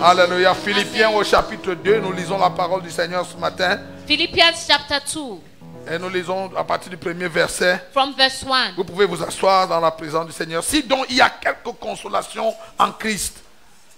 Alléluia. Philippiens au chapitre 2, nous lisons la parole du Seigneur ce matin. Philippians chapter 2. Et nous lisons à partir du premier verset. From verse 1. Vous pouvez vous asseoir dans la présence du Seigneur. Si donc il y a quelque consolation en Christ.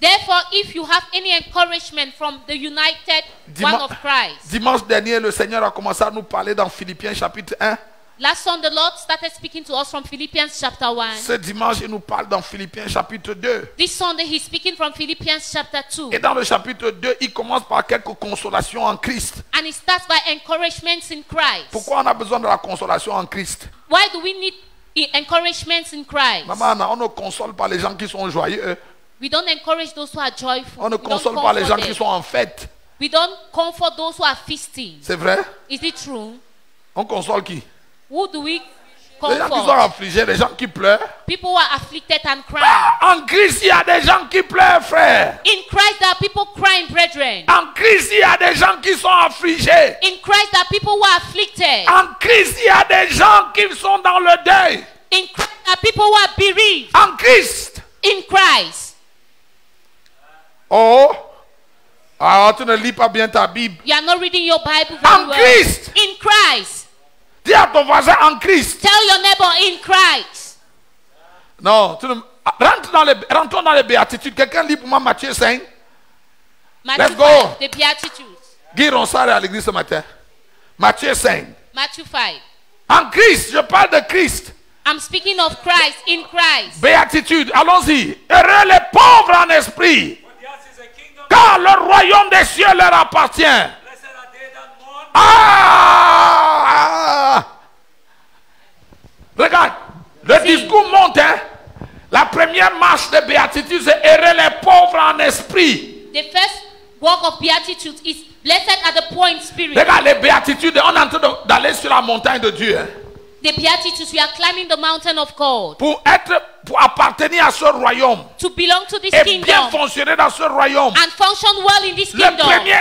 Therefore, if you have any encouragement from the united one of Christ. Dimanche dernier, le Seigneur a commencé à nous parler dans Philippiens chapitre 1. Last Sunday, the Lord started speaking to us from Philippians chapter 1. Ce dimanche, il nous parle dans Philippiens chapitre 2. This Sunday, he's speaking from Philippians chapter 2. Et dans le chapitre 2, il commence par quelques consolations en Christ. And he starts by encouragements in Christ. Pourquoi on a besoin de la consolation en Christ? Why do we need encouragements in Christ? Maman, on ne console pas les gens qui sont joyeux. We don't encourage those who are joyful. On ne console pas les gens qui sont en fête. We don't comfort those who are feasting. C'est vrai? Is it true? On console qui? Who do we les gens qui sont comfort? affligés, les gens qui pleurent. People who are afflicted and crying. En Christ, il y a des gens qui pleurent, frère. In Christ, there are people crying, brethren. En Christ, il y a des gens qui sont affligés. In Christ, there are people who are afflicted. En Christ, il y a des gens qui sont dans le deuil. In Christ, there are people who are bereaved. En Christ. In Christ. Oh, ah, tu ne lis pas bien ta Bible. You are not reading your Bible very En well. Christ. In Christ. Dis à ton voisin en Christ. Tell your neighbor in Christ. Non, tu ne... rentrons dans les béatitudes. Quelqu'un lit pour moi Matthieu 5. Matthew Let's go. 5, the Beatitudes. Guy Ronsard est à l'église ce matin. Matthieu 5. Matthew 5. En Christ, je parle de Christ. I'm speaking of Christ, in Christ. Béatitude, allons-y. Heureux les pauvres en esprit, car le royaume des cieux leur appartient. Ah! Regarde, le discours monte. Hein? La première marche de béatitude, c'est heureux les pauvres en esprit. The first walk of Beatitudes is blessed are the poor in spirit. Regarde les béatitudes, on est en train d'aller sur la montagne de Dieu. Hein? The Beatitudes, we are climbing the mountain of God. Pour appartenir à ce royaume. To belong to this et kingdom. Bien fonctionner dans ce royaume. And function well in this Le kingdom. premier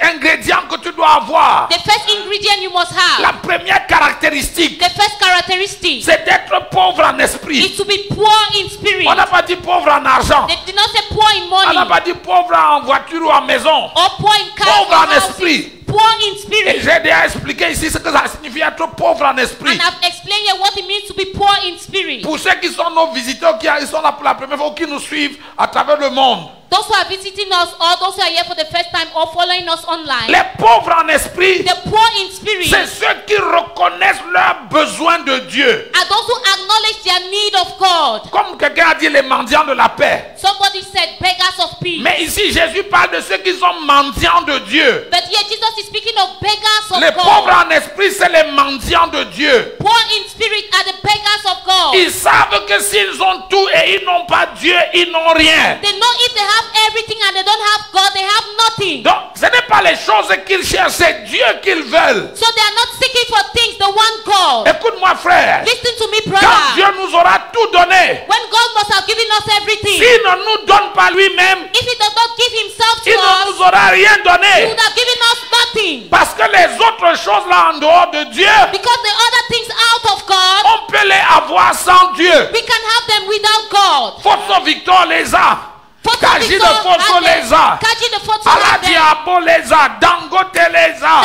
ingrédient que tu dois avoir. The first ingredient you must have. La première caractéristique. The first characteristic. C'est d'être pauvre en esprit. Is to be poor in spirit. On n'a pas dit pauvre en argent. They did not say poor in money. On n'a pas dit pauvre en voiture ou en maison. Or poor in car. Pauvre en esprit. Poor in spirit. Et j'ai déjà expliqué ici ce que ça signifie être pauvre en esprit. And I've explained here what it means to be poor in spirit. Pour ceux qui sont nos visiteurs, qui sont là pour la première fois, qui nous suivent à travers le monde. Those who are visiting us or those who are here for the first time or following us online. Les pauvres en esprit, the poor in spirit, c'est ceux qui reconnaissent leurs besoins de Dieu. Are those who acknowledge their need of God. Comme quelqu'un a dit, les mendiants de la paix. Somebody said beggars of peace. Mais ici, Jésus parle de ceux qui sont mendiants de Dieu. But here Jesus is speaking of beggars of les God. pauvres en esprit, c'est les mendiants de Dieu. Poor in spirit are the beggars of God. Ils savent que s'ils ont tout et ils n'ont pas Dieu, ils n'ont rien. They know if they have everything and they don't have God, they have nothing. Donc, ce n'est pas les choses qu'ils cherchent, c'est Dieu qu'ils veulent. So they are not seeking for things, they want God. Écoute-moi, frère. Listen to me, brother. Quand Dieu nous aura tout donné, when God must have given us everything, s'il ne nous donne pas lui-même, if He does not give Himself to il ne nous aura rien He donné. would have given us nothing. Parce que les autres choses là en dehors de Dieu, because the other things out of God, on peut les avoir sans Dieu. we can have them without God. Photo Victor les a. Kaji de Photo les a. Kaji de Photo Ala Diabo les a. Dangote les a.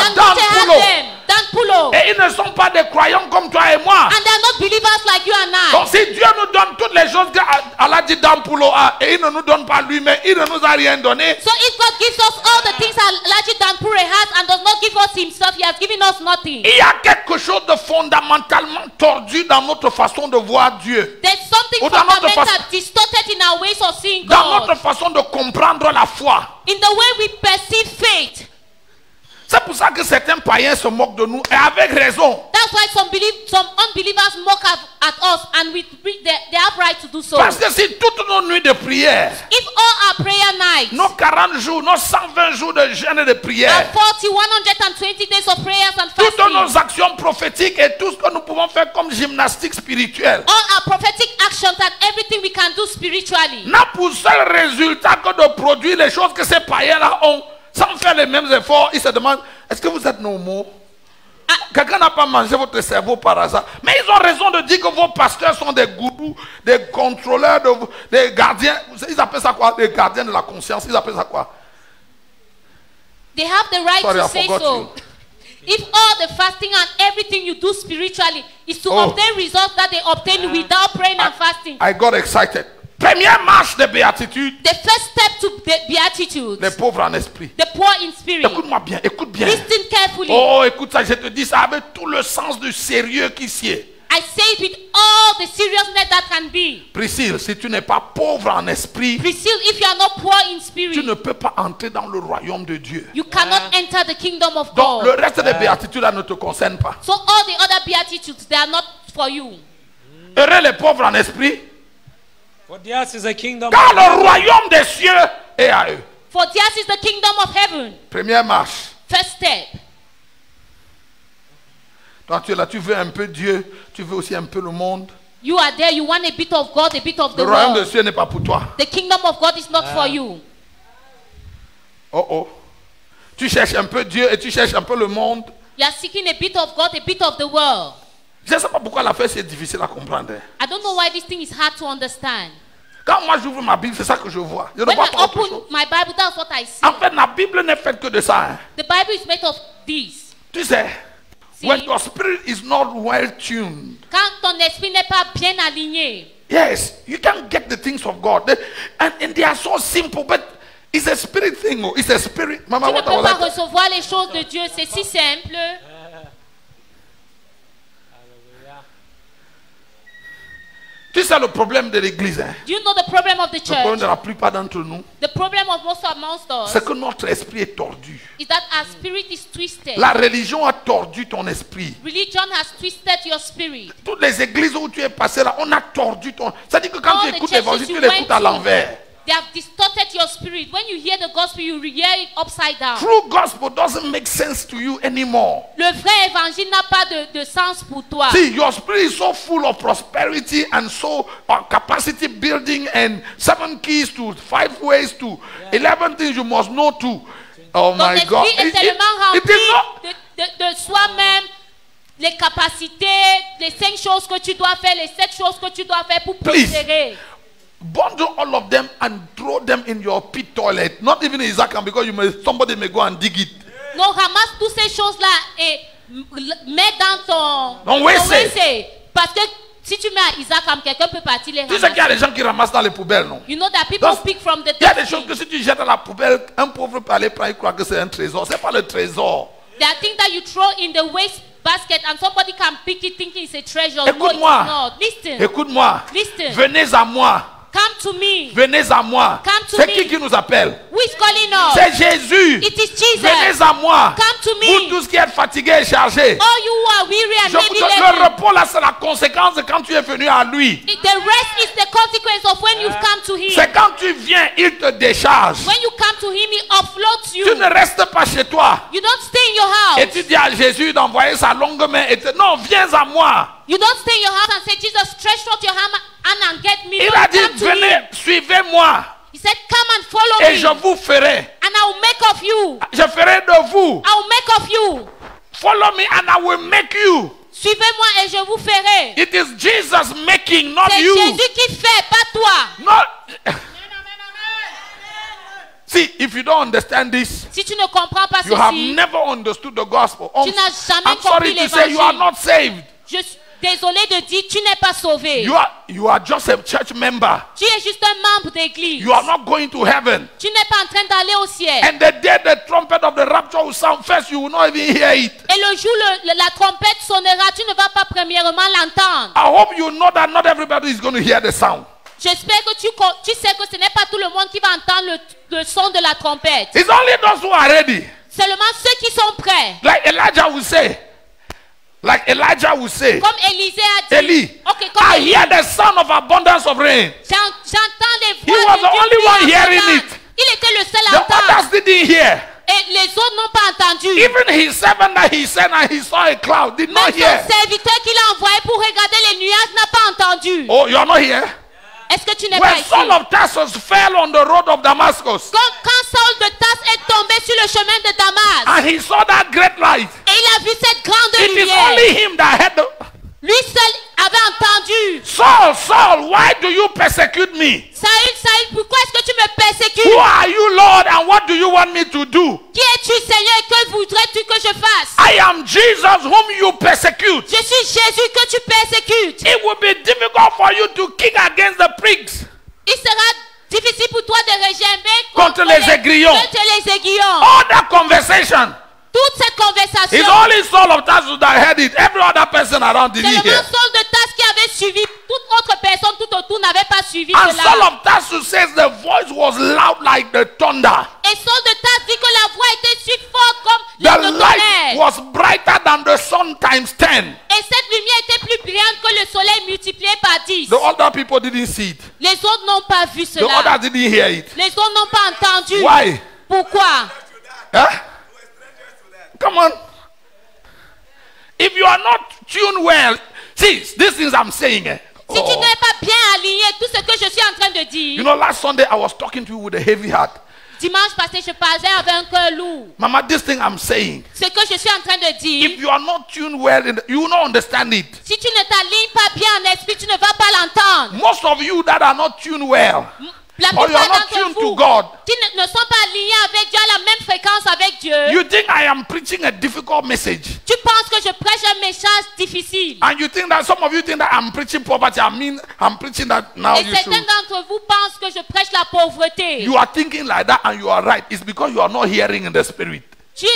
Dan Pulo. Et ils ne sont pas des croyants comme toi et moi. And they are not believers like you and I. Donc si Dieu nous donne toutes les choses qu'Allah dit Dan Pulo a, et il ne nous donne pas lui-même, il ne nous a rien donné. So if God gives us all the things Alaji Dan Pure has and does not give us Himself, He has given us nothing. Il y a quelque chose de fondamentalement tordu dans notre façon de voir Dieu. There's something fundamental distorted in our ways of seeing God. Dans notre façon de comprendre la foi. In the way we perceive faith. C'est pour ça que certains païens se moquent de nous, et avec raison. That's why some unbelievers mock at us, and they have right to do so. Parce que si toutes nos nuits de prière, if all our prayer nights, nos 40 jours, nos 120 jours de jeûne et de prière, 120 days of prayers and fasting, toutes nos actions prophétiques et tout ce que nous pouvons faire comme gymnastique spirituelle, all our prophetic actions and everything we can do spiritually, n'a pour seul résultat que de produire les choses que ces païens-là ont. Sans faire les mêmes efforts, ils se demandent, est-ce que vous êtes normaux? Quelqu'un n'a pas mangé votre cerveau par hasard. Mais ils ont raison de dire que vos pasteurs sont des gourous, des contrôleurs, des gardiens. ils appellent ça quoi? Les gardiens de la conscience. Ils appellent ça quoi? They have the right Sorry, to I say forgot so. If all the fasting and everything you do spiritually is to obtain results that they obtain without praying and fasting. I got excited. Première marche de béatitude. The first step to the beatitude. Les pauvres en esprit. The poor in spirit. Écoute-moi bien, écoute bien. Listen carefully. Oh, écoute ça, je te dis ça avec tout le sens du sérieux qui s'y est. I say it with all the seriousness that can be. Priscille, si tu n'es pas pauvre en esprit, Priscilla, if you are not poor in spirit, tu ne peux pas entrer dans le royaume de Dieu. you cannot enter the kingdom of Donc God. le reste des béatitudes là ne te concerne pas. So all the other beatitudes, they are not for you. Heureux les pauvres en esprit, For theirs is the kingdom. car le royaume des cieux est à eux. For theirs is the kingdom of heaven. Première marche. First step. Toi tu es là, tu veux un peu Dieu, tu veux aussi un peu le monde. You are there, you want a bit of God, a bit of the Le royaume des world. cieux n'est pas pour toi. The kingdom of God is not for you. Oh oh. Tu cherches un peu Dieu et tu cherches un peu le monde. You are seeking a bit of God, a bit of the world. Je ne sais pas pourquoi l'affaire c'est difficile à comprendre. I don't know why this thing is hard to understand. Quand moi j'ouvre ma Bible, c'est ça que je vois. Je ne When vois I pas autre open chose. my Bible, that's what I see. En fait, la Bible n'est faite que de ça. Hein. The Bible is made of this. Tu sais, See? when your spirit is not well tuned, Quand ton esprit n'est pas bien aligné, yes, you can get the things of God. And they are so simple, but it's a spirit thing. Oh. It's a spirit. Mama, tu ne what peux was pas that? recevoir les choses de Dieu. C'est si simple. Tu sais le problème de l'église, hein? Do you know the problem of the Le problème church? de la plupart d'entre nous, The problem of most amongst us c'est que notre esprit est tordu. is that our spirit is twisted. La religion a tordu ton esprit. Religion has twisted your spirit. Toutes les églises où tu es passé là, on a tordu ton... C'est-à-dire que quand All tu the écoutes churches l'évangile, you tu l'écoutes went à to, l'envers. They have distorted your spirit. When you hear the gospel, you hear it upside down. True gospel doesn't make sense to you anymore. Le vrai évangile n'a pas de sens pour toi. See, your spirit is so full of prosperity and so capacity building and 7 keys to 5 ways to 11 things you must know to. Oh Ton my God. esprit est It tellement is not... rempli de soi-même, les capacités, les 5 choses que tu dois faire, les 7 choses que tu dois faire pour Please. prospérer. Bundle all of them and throw them in your pit toilet. Not even in Isaac, because somebody may go and dig it. Non, ramasse toutes ces choses-là et mets dans Dans WC. WC. Parce que si tu mets à Isaac, quelqu'un peut partir les Tu sais qu'il y a ramasser. des gens qui ramassent dans les poubelles, non? You know that people Donc, pick from the il y a des choses dustbin. que si tu jettes dans la poubelle, un pauvre peut aller prendre et croire que c'est un trésor. C'est pas le trésor. There are things that you throw in the waste basket and somebody can pick it thinking it's a treasure. No, it's Écoute-moi. not. Listen. Écoute-moi. Listen. Venez à moi. Come to me. Venez à moi. Come to C'est me. qui nous appelle? Who is calling us? C'est Jésus. It is Jesus. Venez à moi. Come to me. Vous tous qui êtes fatigués et chargés. All you who are weary and Je vous heavy donne le laden. repos là, c'est la conséquence de quand tu es venu à lui. The rest is the consequence of when you've come to him. C'est quand tu viens, il te décharge. When you come to him, he offloads you. Tu ne restes pas chez toi. You don't stay in your Et house. tu dis à Jésus d'envoyer sa longue main. Non, viens à moi. You don't stay in your house and say, Jesus, stretch out your hand and get me. Il No, a you dit, come to venez, him. suivez-moi. He said, come and follow Et me. je vous ferai. And I will make of you. Je ferai de vous. I will make of you. Follow me and I will make you. Suivez-moi et je vous ferai. It is Jesus making, not C'est you. Jésus qui fait, pas toi. Not... See, if you don't understand this, Si tu ne comprends pas you have ceci, never understood the gospel. tu n'as jamais I'm sorry compris to say you are l'évangile. not saved. Je suis désolé de dire, tu n'es pas sauvé. You are just a church member. Tu es juste un membre d'église. You are not going to heaven. Tu n'es pas en train d'aller au ciel. And the day the trumpet of the rapture will sound first, you will not even hear it. Et le jour où la trompette sonnera, tu ne vas pas premièrement l'entendre. I hope you know that not everybody is going to hear the sound. J'espère que tu sais que ce n'est pas tout le monde qui va entendre le son de la trompette. It's only those who are ready. Seulement ceux qui sont prêts. Like Elijah will say, Comme Élisée a dit. Eli, Ok, comme I Élie, hear the sound of abundance of rain. j'entends les He voix was de the Dieu only crier one en hearing abondance. it. Il était le seul à The entendre. others didn't hear. Et les autres n'ont pas entendu. Even his servant that he sent and he saw a cloud did not Même hear. son serviteur qu'il a envoyé pour regarder les nuages n'a pas entendu. Oh, you are not here? Est-ce que tu n'es pas When ici? Saul of Tarsus fell on the road of Damascus Quand Saul de Tarse est tombé sur le chemin de Damas and he saw that great light, et il a vu cette grande it is lumière, only him that had the... lui seul avait entendu. Saul, Saul, why do you persecute me? Saül, pourquoi what do you want me to do? Qui es-tu, Seigneur, et que voudrais-tu que je fasse? I am Jesus whom you persecute. Je suis Jésus que tu persécutes. It will be difficult for you to kick against the pricks. Il sera difficile pour toi de regimber Contre les aiguillons. Contre les aiguillons. All that conversation. Toute cette conversation. It's only Saul of Tarsus that heard it. Every other person around didn't Seulement hear. Saul de Tarse qui avait suivi. Toute autre personne tout autour n'avait pas suivi And cela. Saul of Tarsus says the voice was loud like the thunder. Et Saul de Tarse dit que la voix était si forte comme The le light tonnerre. was brighter than the sun times 10. Et cette lumière était plus brillante que le soleil multiplié par 10. The other people didn't see it. Les autres n'ont pas vu The cela. others didn't hear it. Les autres n'ont pas entendu. Why? Pourquoi? Huh? Come on. If you are not tuned well, see, these things I'm saying. Si tu n'es pas bien aligné, tout ce que je suis en train de dire. You know, last Sunday I was talking to you with a heavy heart. Dimanche passé, je parlais avec un cœur lourd. Mama, this thing I'm saying, Ce que je suis en train de dire, if you are not tuned well, you will not understand it. si tu ne t'alignes pas bien en esprit, tu ne vas pas l'entendre. Most of you that are not tuned well, La or you are plupart not d'entre tuned to vous God, qui ne sont pas alignés avec Dieu, à la même fréquence avec Dieu, you think I am preaching a difficult message. tu penses que je prêche un message difficile. And you think that some of you think that I'm preaching poverty. I mean, I'm preaching that now Et you certains should. d'entre vous pensent que je prêche la pauvreté. You are thinking like that and you are right. It's because you are not hearing in the spirit. Tu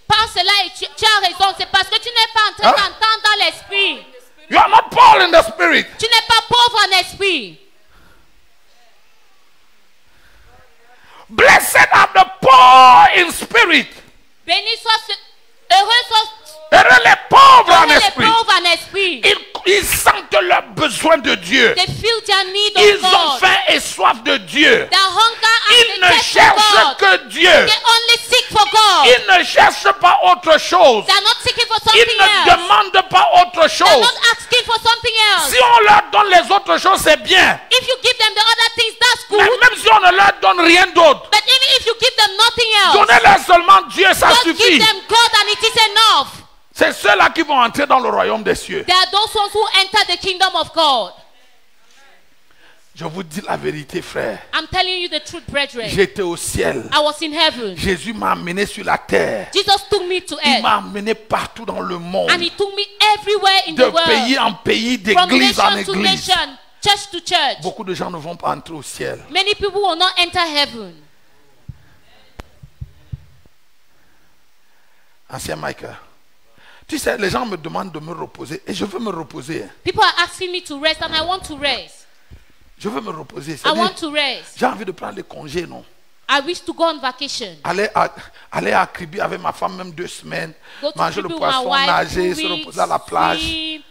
penses cela et tu as raison. C'est parce que tu n'es pas en train Hein? d'entendre dans l'esprit. You are not Paul in the spirit. Tu n'es pas pauvre en esprit. Blessed are the poor in spirit. Béni soit heureux soit Heureux les pauvres en les esprit. pauvres en esprit. Ils sentent leur besoin de Dieu. They feel their need of Ils ont God. faim et soif de Dieu. Their hunger and Ils the ne thirst for cherchent God. que Dieu. They only seek for God. Ils ne cherchent pas autre chose. They are not seeking for Ils something ne else. demandent pas autre They are chose. not asking for something else. Si on leur donne les autres choses, c'est bien. If you give them the other things, that's Mais good. même si on ne leur donne rien d'autre, But even if you give them nothing else, donnez-leur seulement Dieu, ça just suffit. give them God and it is enough. C'est ceux-là qui vont entrer dans le royaume des cieux. There are those ones who enter the kingdom of God. Je vous dis la vérité, frère. I'm telling you the truth, brethren. J'étais au ciel. I was in heaven. Jésus m'a amené sur la terre. Jesus took me to Il earth. m'a amené partout dans le monde. And he took me everywhere in De the pays world. en pays, From d'église en nation to église. nation, church to church. Beaucoup de gens ne vont pas entrer au ciel. Many people will not enter heaven. Ancien Michael. Tu sais, les gens me demandent de me reposer. Et je veux me reposer. People are asking me to rest and I want to rest. Je veux me reposer. I C'est-à-dire, want to rest. j'ai envie de prendre les congés, non? I wish to go on vacation. Aller à Kribi avec ma femme même 2 semaines. Go to Manger le Kribi with my poisson, wife, nager, 2 se weeks, reposer à la plage. swim,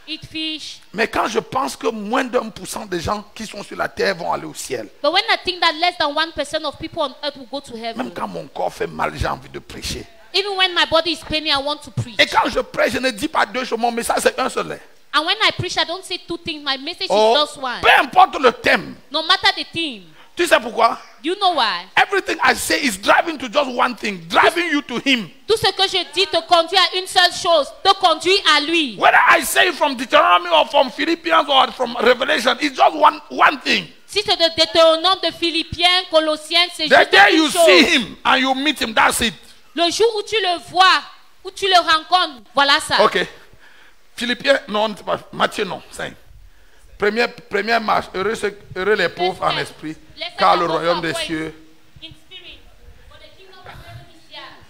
eat fish. Mais quand je pense que moins d'1% des gens qui sont sur la terre vont aller au ciel. But when I think that less than 1% of people on earth will go to heaven, Même quand mon corps fait mal, j'ai envie de prêcher. even when my body is paining, I want to preach. Et quand je prêche, je ne dis pas 2 choses. Mon message, c'est un seul. And when I preach, I don't say 2 things. My message Oh, is just one. peu importe le thème. No matter the theme. Tu sais pourquoi? You know why? Everything I say is driving to just one thing. Driving you to Him. Tout ce que je dis te conduit à une seule chose, te conduit à lui. Whether I say it from Deuteronomy or from Philippians or from Revelation, it's just one thing. Si c'est de Deutéronome, de Philippiens, Colossiens, c'est The juste day you une see chose. Him and you meet Him, that's it. Le jour où tu le vois, où tu le rencontres, voilà ça. Ok. Philippiens, non, c'est pas. Matthieu, non. 5. Première marche. Heureux les pauvres en esprit, car le royaume des cieux.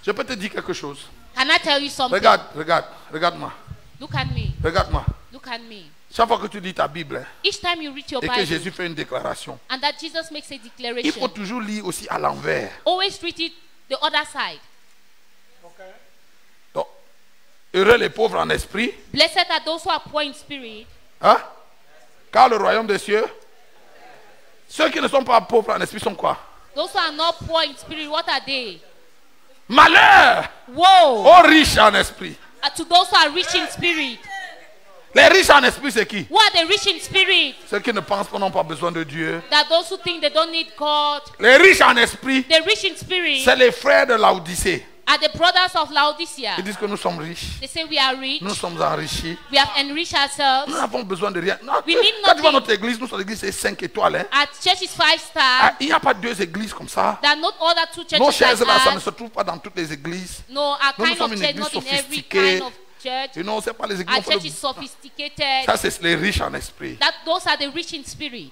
Je peux te dire quelque chose. Can I tell you something? Regarde-moi. Look at me. Regarde-moi. Look at me. Chaque fois que tu lis ta Bible hein, Each time you read your et que Bible Jésus fait une déclaration, and that Jesus makes a il faut declaration, toujours lire aussi à l'envers. always read it the other side. Donc, heureux les pauvres en esprit, Blessed are those who are poor in spirit, hein, car le royaume des cieux. Ceux qui ne sont pas pauvres en esprit sont quoi? those who are not poor in spirit, what are they? Malheur Woe aux riches en esprit. to those who are rich in spirit. Les riches en esprit, c'est qui? Who are the rich in spirit? Ceux qui ne pensent pas n'ont pas besoin de Dieu. That those who think they don't need God. Les riches en esprit, The rich in spirit c'est les frères de Laodicée. Are the brothers of Laodicea? Ils disent que nous sommes riches. They say we are rich. Nous sommes enrichis. We have enriched ourselves. Nous n'avons besoin de rien. Non, We need quand tu vois nothing. notre église, notre église c'est 5 étoiles. Hein. Our church is 5 Ah, star. il n'y a pas 2 églises comme ça. There are not other 2 churches Nos like chaises là, ça ne ours. se trouve pas dans toutes les églises. No, our Nous kind sommes of une church, église not in every sophistiquée. kind of church. You know, c'est pas les églises. Our church is sophisticated. Ça, c'est les riches en esprit. Those are the rich in spirit.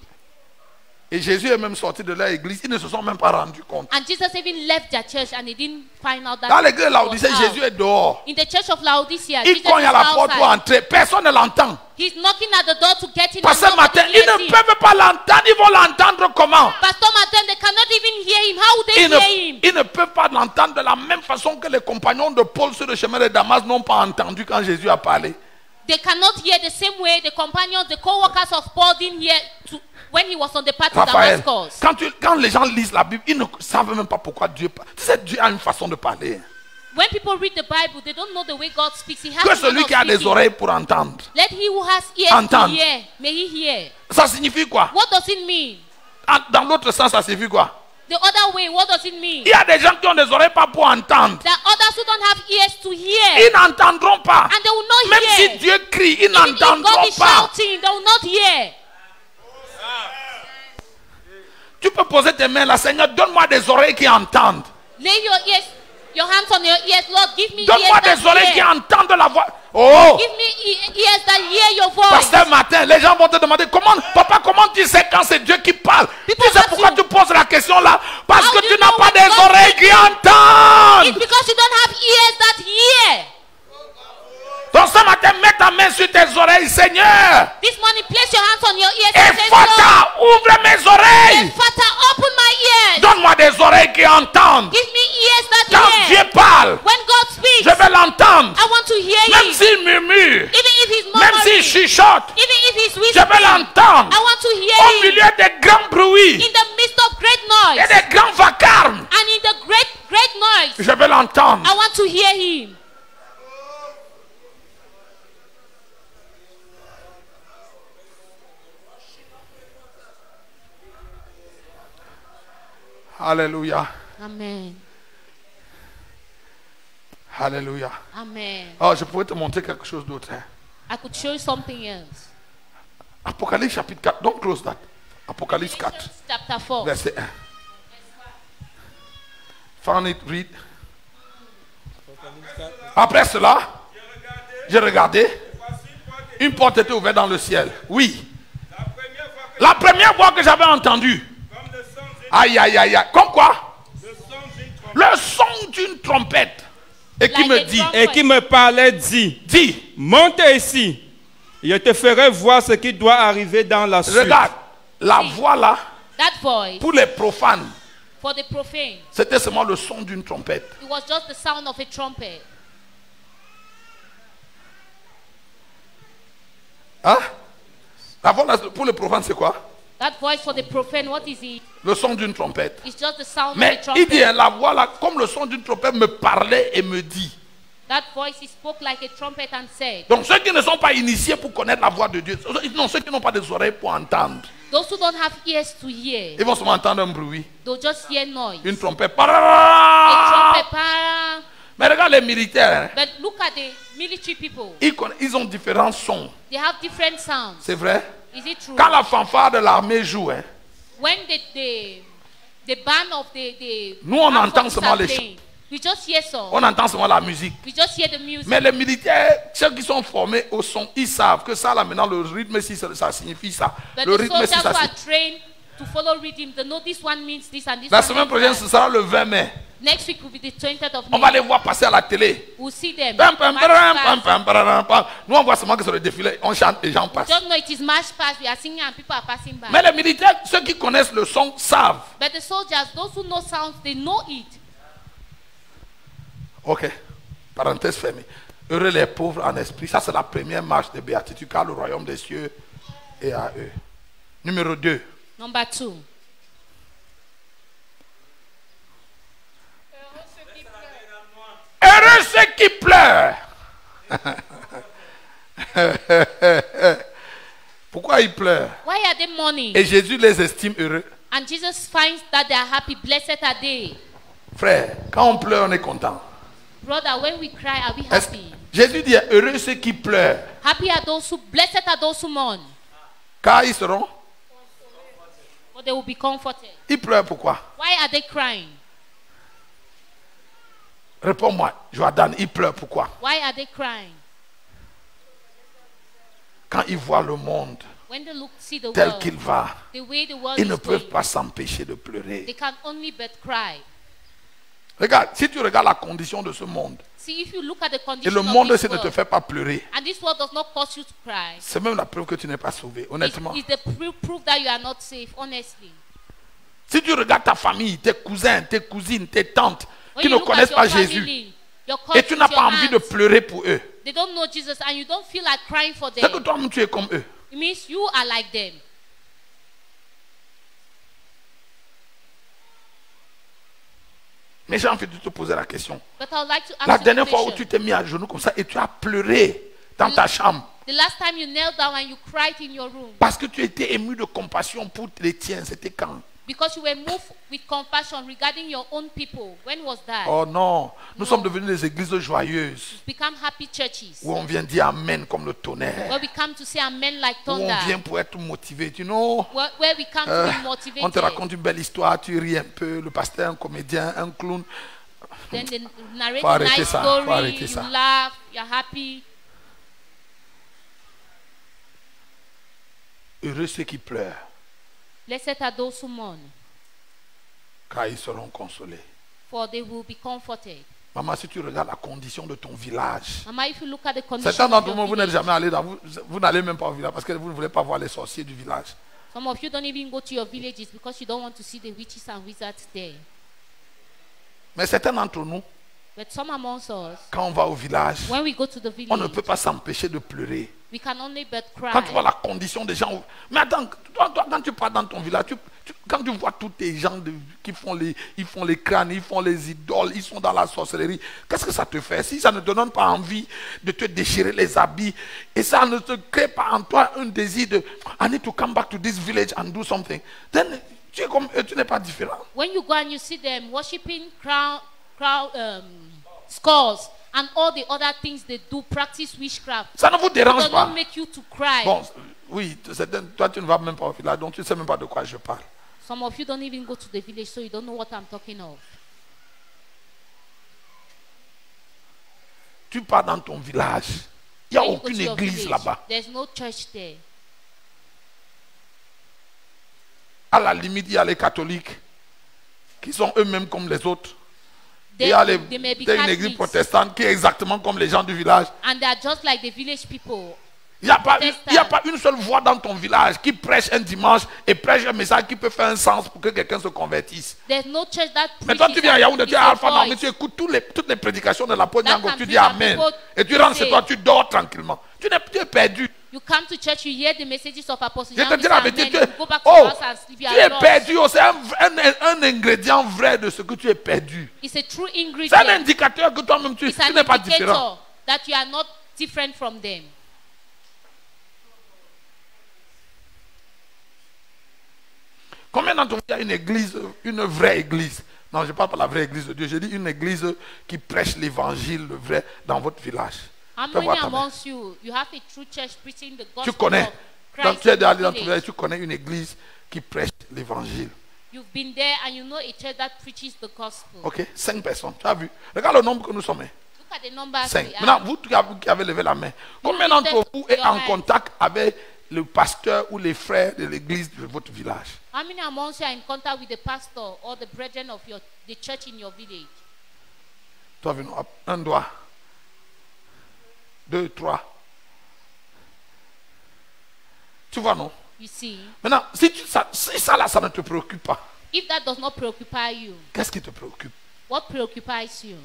Et Jésus est même sorti de leur église. Ils ne se sont même pas rendus compte. And Jesus even left their church and they didn't find out that. Dans l'église de he was Laodicée, out. Jésus est dehors. In the church of Laodicea, Il Jesus cogne is à la porte pour outside. entrer. Personne ne l'entend. He's knocking at the door to get in. Parce que and ce matin, nobody ils hears ne him. peuvent pas l'entendre. Ils vont l'entendre comment? Pastor Martin, they cannot even hear him. How would they hear him? Ils ne peuvent pas l'entendre de la même façon que les compagnons de Paul sur le chemin de Damas n'ont pas entendu quand Jésus a parlé. They cannot hear the same way the companions, the co-workers of Paul didn't hear when he was on the path to Raphaël, Damascus. quand les gens lisent la Bible, ils ne savent même pas pourquoi Dieu parle. Tu sais, Dieu a une façon de parler. When people read the Bible, they don't know the way God speaks. He has Que a celui way qui a of des speaking. oreilles pour entendre. Let he who has ears to Entendre. hear, may he hear. Ça signifie quoi? What does it mean? Dans l'autre sens, ça signifie quoi? The other way, what does it mean? Il y a des gens qui ont des oreilles pas pour entendre. There are others who don't have ears to hear. Ils n'entendront pas. And they will not Même hear. si Dieu crie, ils Even if God n'entendront is pas. shouting, they will not hear. Tu peux poser tes mains là, Seigneur, donne-moi des oreilles qui entendent. Lay your hands on your ears, Lord. Give me Donne-moi ears des that oreilles qui hear. entendent la voix. Oh! Give me ears that hear your voice. Pasteur Martin, les gens vont te demander comment tu sais quand c'est Dieu qui parle? Tu People sais ask pourquoi you, tu poses la question là? Parce how que do tu you n'as know pas when des God oreilles speaks? qui It's entendent. because you don't have ears that hear. Donc ce matin, mets ta main sur tes oreilles, Seigneur. This morning, place your hands on your ears and say, Ephata, ouvre mes oreilles. Ephata, open my ears. Donne-moi des oreilles qui entendent. Give me ears that Quand hear. Dieu parle, When God speaks, je vais l'entendre. I want to hear Même him. s'il murmure, Even if he's même s'il murmuring, chuchote, even if he's je whispering, vais l'entendre. I want to Au hear him. milieu des grands bruits In the midst of great et noise des grands vacarmes, and in the great noise, je vais l'entendre. I want to hear him. Alléluia. Amen. Alléluia. Amen. Oh, je pourrais te montrer quelque chose d'autre. Hein. I could show you something else. Apocalypse chapitre 4. Don't close that. Apocalypse 4, Chapter 4. verset 1. Found it, read. Après cela, j'ai regardé. Une porte était ouverte dans le ciel. Oui. La première voix que j'avais entendue. Aïe, aïe, aïe, aïe. Comme quoi? Le son d'une trompette. Et qui Like me a dit, trumpet. Et qui me parlait dit, dis, monte ici, je te ferai voir ce qui doit arriver dans la suite. regarde, la voix là, That voice, pour les profanes, for the profane, c'était seulement le son d'une trompette. it was just the sound of a trumpet. Hein? La voix là, pour les profanes, c'est quoi? That voice for the profane, what is it? Le son d'une trompette. It's just the sound of a Mais il trumpet. dit, hein, la voix là, comme le son d'une trompette me parlait et me dit. That voice, he spoke like a trumpet and said, Donc ceux qui ne sont pas initiés pour connaître la voix de Dieu, non, ceux qui n'ont pas des oreilles pour entendre, those who don't have ears to hear, ils vont seulement entendre un bruit, they'll just hear noise. une trompette. A trumpet, para. Mais regarde les militaires, hein, But look at the military people. ils ont différents sons. They have different sounds. C'est vrai? Is it true? Quand la fanfare de l'armée joue, hein, When the band of the Nous, on armed entend forces seulement are les playing, we just hear songs. on entend seulement la musique. We just hear the music. Mais les militaires, ceux qui sont formés au son, ils savent que ça là maintenant, le rythme, si ça signifie ça. But Le the rythme, si soldiers ça who are signifie. trained to follow rhythm, they know this one means this and this La one semaine means prochaine, that. ce sera le 20 mai. Next week will be the 20th of On va May. les voir passer à la télé. We'll see them. Pam, pam, March pam, past. pam, pam, pam, pam. Nous, on voit seulement que sur le défilé, on chante, les gens passent. Just know it is march past. We are singing and people are passing by. Mais les militaires, ceux qui connaissent le son, savent. But the soldiers, those who know sounds, they know it. Ok, parenthèse fermée. Heureux les pauvres en esprit. Ça, c'est la première marche de béatitude, car le royaume des cieux est à eux. Numéro 2. Number 2. Heureux ceux qui pleurent. Pourquoi ils pleurent? Why are they mourning? Et Jésus les estime heureux. And Jesus finds that they are happy. Blessed are they. Frère, quand on pleure, on est content. Brother, when we cry, are we Est-ce- happy? Jésus dit, heureux ceux qui pleurent, Blessed are those who mourn, car ils seront... for they will be comforted. Ils pleurent pourquoi? Why are they crying? Réponds-moi, Jordan, ils pleurent pourquoi? Why are they crying? Quand ils voient le monde When they see the tel world, qu'il va, the way the world ils ne is peuvent going, pas s'empêcher de they pleurer. can only but cry. Regarde, si tu regardes la condition de ce monde, See, if you look at the et condition le of monde this ne te world, fait pas pleurer, and this world does not cause you to cry, c'est même la preuve que tu n'es pas sauvé, honnêtement. it's the proof that you are not safe, honestly. Si tu regardes ta famille, tes cousins, tes cousines, tes tantes, When qui you ne look at connaissent your pas family, Jésus, your et tu cousins, n'as pas your envie de aunts, pleurer pour eux, they don't know Jesus and you don't feel like crying for c'est que them. toi-même tu es comme eux. It means you are like them. Mais j'ai envie de te poser la question. But I would like to ask La you a dernière fois où question. tu t'es mis à genoux comme ça et tu as pleuré dans ta chambre The last time you knelt down and you cried in your room parce que tu étais ému de compassion pour les tiens, c'était quand? because you were moved with compassion regarding your own people. When was that? Oh non, nous sommes devenus des églises joyeuses Become happy churches où on vient dire Amen comme le tonnerre, where we come to say amen like où on vient thunder. pour être motivé. Tu know, Where we come to be motivated. on te raconte une belle histoire, tu ris un peu, le pasteur, un comédien, un clown. Then they narrate Faut a arrêter nice ça, story. faut arrêter You ça. laugh. You're happy. Heureux ceux qui pleurent, Blessed are those who mourn, car ils seront consolés. for they will be comforted. Maman, si tu regardes la condition de ton village, Mama, if you look at the condition certains of d'entre your vous, vous n'êtes village, jamais allés dans vous n'allez même pas au village parce que vous ne voulez pas voir les sorciers du village. some of you don't even go to your villages because you don't want to see the witches and wizards there. Mais certains d'entre nous, But some amongst us, quand on va au village, when we go to the on ne village, peut pas s'empêcher de pleurer. we can only but cry. Quand tu vois la condition des gens. Mais attends, toi, quand tu pars dans ton village, quand tu vois tous ces gens qui font les crânes, ils font les idoles, ils sont dans la sorcellerie, qu'est-ce que ça te fait? Si ça ne te donne pas envie de te déchirer les habits, et ça ne te crée pas en toi un désir de I need to come back to this village and do something, then tu es comme eux, tu n'es pas différent. When you go and you see them worshiping skulls and all the other things they do, practice witchcraft, Ça ne vous it dérange does pas. not make you to cry. Bon, oui, toi tu ne vas même pas au village, donc tu ne sais même pas de quoi je parle. Some of you don't even go to the village, so you don't know what I'm talking of. Tu pars dans ton village, il n'y a When you go aucune to your église village, là-bas. there's no church there. À la limite, il y a les catholiques qui sont eux-mêmes comme les autres. Il y a They may be une église Catholics, protestante qui est exactement comme les gens du village. and they are just like the village people. Il n'y a pas une seule voix dans ton village qui prêche un dimanche et prêche un message qui peut faire un sens pour que quelqu'un se convertisse. There's no church that Mais toi, tu viens à Yaoundé, tu es preaches Alpha a Normé, voice. tu écoutes toutes les prédications de l'apôtre That Nyango, can tu dis preach and Amen. people Et tu rentres chez say- toi, tu dors tranquillement. Tu es perdu. You come to church, you hear the messages of Apostle Je te John, dis la Mr. vérité, Amen, you go back to your house and sleep, you tu es are lost. perdu. Oh, c'est un ingrédient vrai de ce que tu es perdu. It's a true C'est un ingredient. indicateur que toi-même tu It's an n'es pas différent. indicator that you are not different from them. Combien d'entre vous il y a une église, une vraie église? Non, je ne parle pas de la vraie église de Dieu. Je dis une église qui prêche l'évangile, le vrai, dans votre village. How Fais many voir ta main. amongst you have a true church preaching the Tu gospel connais. of Quand Christ tu es in your allé dans ton village? village, tu connais une église qui prêche l'évangile. You've been there and you know a church that preaches the gospel. Ok? 5 personnes. Tu as vu? Regarde le nombre que nous sommes. Look at the numbers 5. we Maintenant, are. vous qui avez levé la main, combien lift d'entre up vous est your en hand. contact avec le pasteur ou les frères de l'église de votre village? How many amongst you are in contact with the pastor or the brethren of the church in your village? Toi, venons. Un doigt. 2, 3. Tu vois, non? You see, Maintenant, si ça là, ça ne te préoccupe pas, if that does not preoccupy you, qu'est-ce qui te préoccupe? what preoccupies you?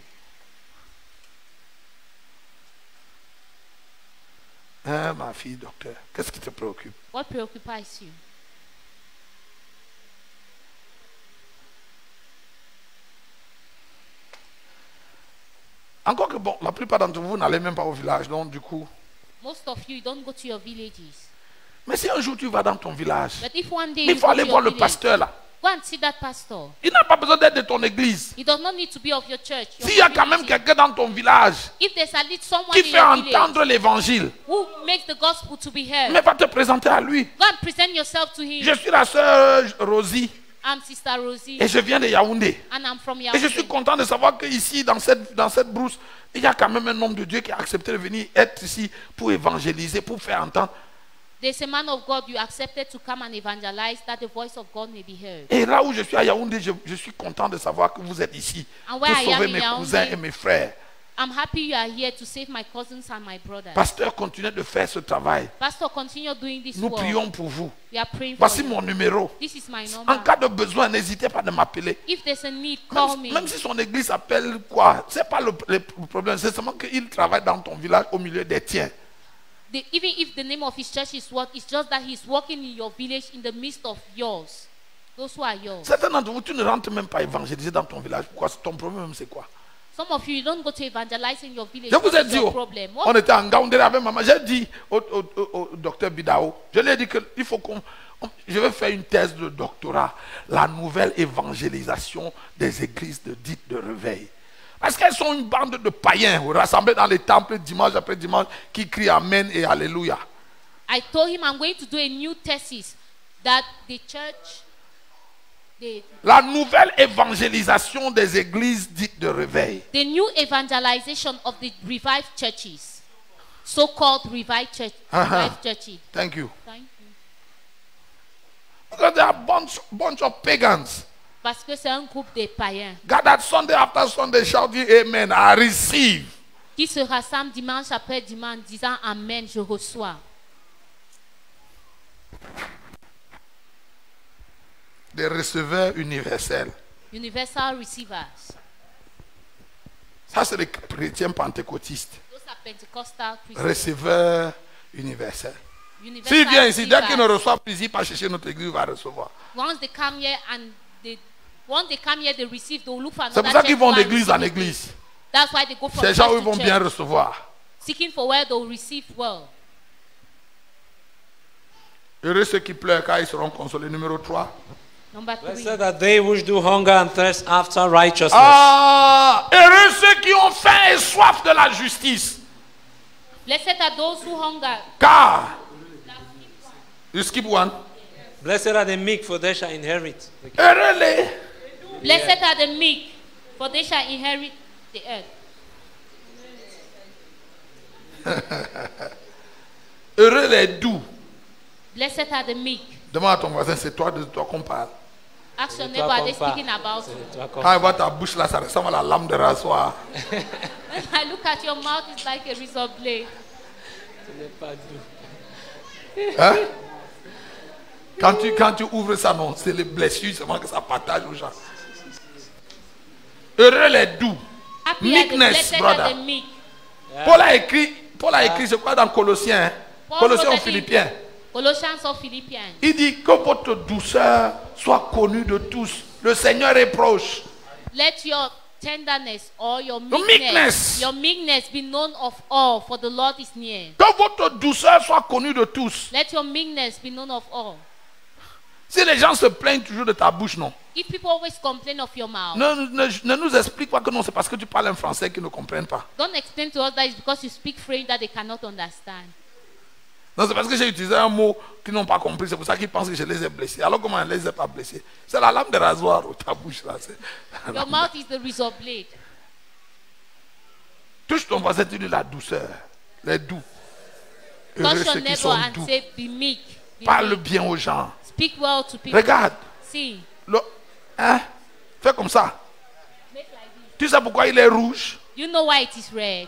Hein, ma fille, docteur, qu'est-ce qui te préoccupe? What preoccupies you? Encore que bon, la plupart d'entre vous n'allez même pas au village, donc du coup. Most of you don't go to your villages. Mais si un jour tu vas dans ton village, But if one day il you faut go aller to voir your le village, pasteur là. go Go and see that pastor. Il n'a pas besoin d'être de ton église. He does not need to be of your church. Your S'il y a quand même community. quelqu'un dans ton village If there's at least someone qui in fait your village entendre l'évangile, who makes the gospel to be heard, mais va te présenter à lui. go and present yourself to him. Je suis la sœur Rosie I'm Sister Rosie, et je viens de Yaoundé. and I'm from Et je suis Yaoundé. content de savoir qu'ici, dans cette brousse, il y a quand même un homme de Dieu qui a accepté de venir être ici pour évangéliser, pour faire entendre. There's a man of God you accepted to come and evangelize that the voice of God may be heard. Et là où je suis à Yaoundé, je suis content de savoir que vous êtes ici And pour where I am sauver in mes Yaoundé, cousins et mes frères. I'm happy you are here to save my cousins and my brothers. Pasteur, continuez de faire ce travail. Pastor, continue doing this Nous work. prions pour vous. We are praying for Voici you. mon numéro. This is my En number. cas de besoin, n'hésitez pas de m'appeler. If there's a need, call me. Même si son église s'appelle quoi, c'est pas le problème, c'est seulement qu'il travaille dans ton village au milieu des tiens. Even if the name of his church is what, it's just that he's working in your village in the midst of yours. Those who are yours. Certains d'entre vous, tu ne rentres même pas évangéliser dans ton village. Pourquoi? Ton problème, c'est quoi? Some of you don't go to evangelize in your village. Je vous ai What is dit, your problem? on était en Gaoundé avec maman. J'ai dit au docteur Bidao, je lui ai dit qu'il faut je vais faire une thèse de doctorat, la nouvelle évangélisation des églises dites de réveil. Parce qu'elles sont une bande de païens rassemblés dans les temples dimanche après dimanche qui crient Amen et Alléluia. I told him I'm going to do a new thesis that the church, La nouvelle évangélisation des églises dites de réveil. the new evangelization of the revived churches, so-called revived churches. Thank you. Thank you. Because there are bunch of pagans Parce que c'est un groupe de païens gathered Sunday after Sunday shouting Amen. I receive. qui se rassemblent dimanche après dimanche disant Amen, je reçois. Des receveurs universels. Universal receivers. Ça, c'est les chrétiens pentecôtistes. Those are Pentecostal Christians. Receveurs universels. Universal S'il vient ici, dès qu'il ne receivers. reçoit plus, il part chercher notre église, il va recevoir. Once they come here they receive, they will look for C'est another pour ça qu'ils church vont to d'église en receive. église. That's why they go from Ces gens où church ils vont to bien church, recevoir. seeking for where they will receive well. Heureux ceux qui pleurent car ils seront consolés. Numéro 3. Number 3. Blessed are they which do hunger and thirst after righteousness. Ah, heureux ceux qui ont faim et soif de la justice. Blessed are those who hunger. Car, you skip one. Blessed are the meek, for they shall inherit. Heureux les, Blessed are the meek, for they shall inherit the earth. heureux les doux. Blessed are the meek. Demande à ton voisin, c'est toi de toi qu'on parle. Ask your C'est neighbor, toi are they qu'on parle. speaking about C'est you? de toi qu'on Quand il voit ta bouche là, ça ressemble à la lame de rasoir. When I look at your mouth, it's like a razor blade. Ce n'est pas doux. Hein? Quand tu ouvres ça, non, c'est les blessures seulement que ça partage aux gens. Heureux les doux. Happy are the Meekness, blessed brother. are the meek. Paul a écrit, je crois, dans Colossiens. Hein? Paul Colossiens aux wrote it in Philippiens. Colossians or Philippians. Il dit que votre douceur soit connue de tous. Le Seigneur est proche. Let your tenderness or your meekness. meekness be known of all, for the Lord is near. Que votre douceur soit connue de tous. Let your meekness be known of all. Si les gens se plaignent toujours de ta bouche, non. If people always complain of your mouth, Ne nous explique pas que non, c'est parce que tu parles un français qu'ils ne comprennent pas. don't explain to us that it's because you speak French that they cannot understand. Non, c'est parce que j'ai utilisé un mot qu'ils n'ont pas compris. C'est pour ça qu'ils pensent que je les ai blessés. Alors comment je ne les ai pas blessés? C'est la lame de rasoir dans ta bouche là. Your mouth is the razor blade. Touche ton voisin, tu dis la douceur, les doux. Heureux Touch your ceux qui neighbor sont and doux. say, be meek. Be Parle meek. bien aux gens. Speak well to people. Regarde. See. Hein? Fais comme ça. Make like this. Tu sais pourquoi il est rouge? You know why it is red?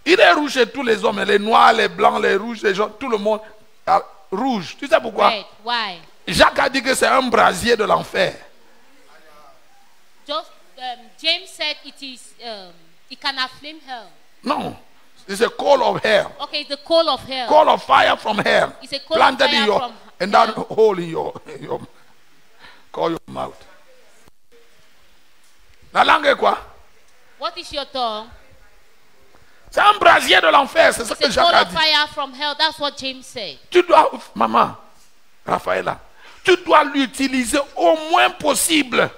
Il est rouge chez tous les hommes, les noirs, les blancs, les rouges, les gens, tout le monde. Rouge. Tu sais pourquoi? Red. Why? Jacques a dit que c'est un brasier de l'enfer. Just James said it can aflame hell. Non. It's a coal of hell. Okay, it's the coal of hell. Coal of fire from hell. It's a coal of Planted fire in your from in that hell. hole in your call your mouth. La langue est quoi? What is your tongue? C'est un brasier de l'enfer, c'est ça It's que a Jacques coal a of dit. fire from hell. That's what James said. Tu dois, maman, Raphaëla, tu dois l'utiliser au moins possible.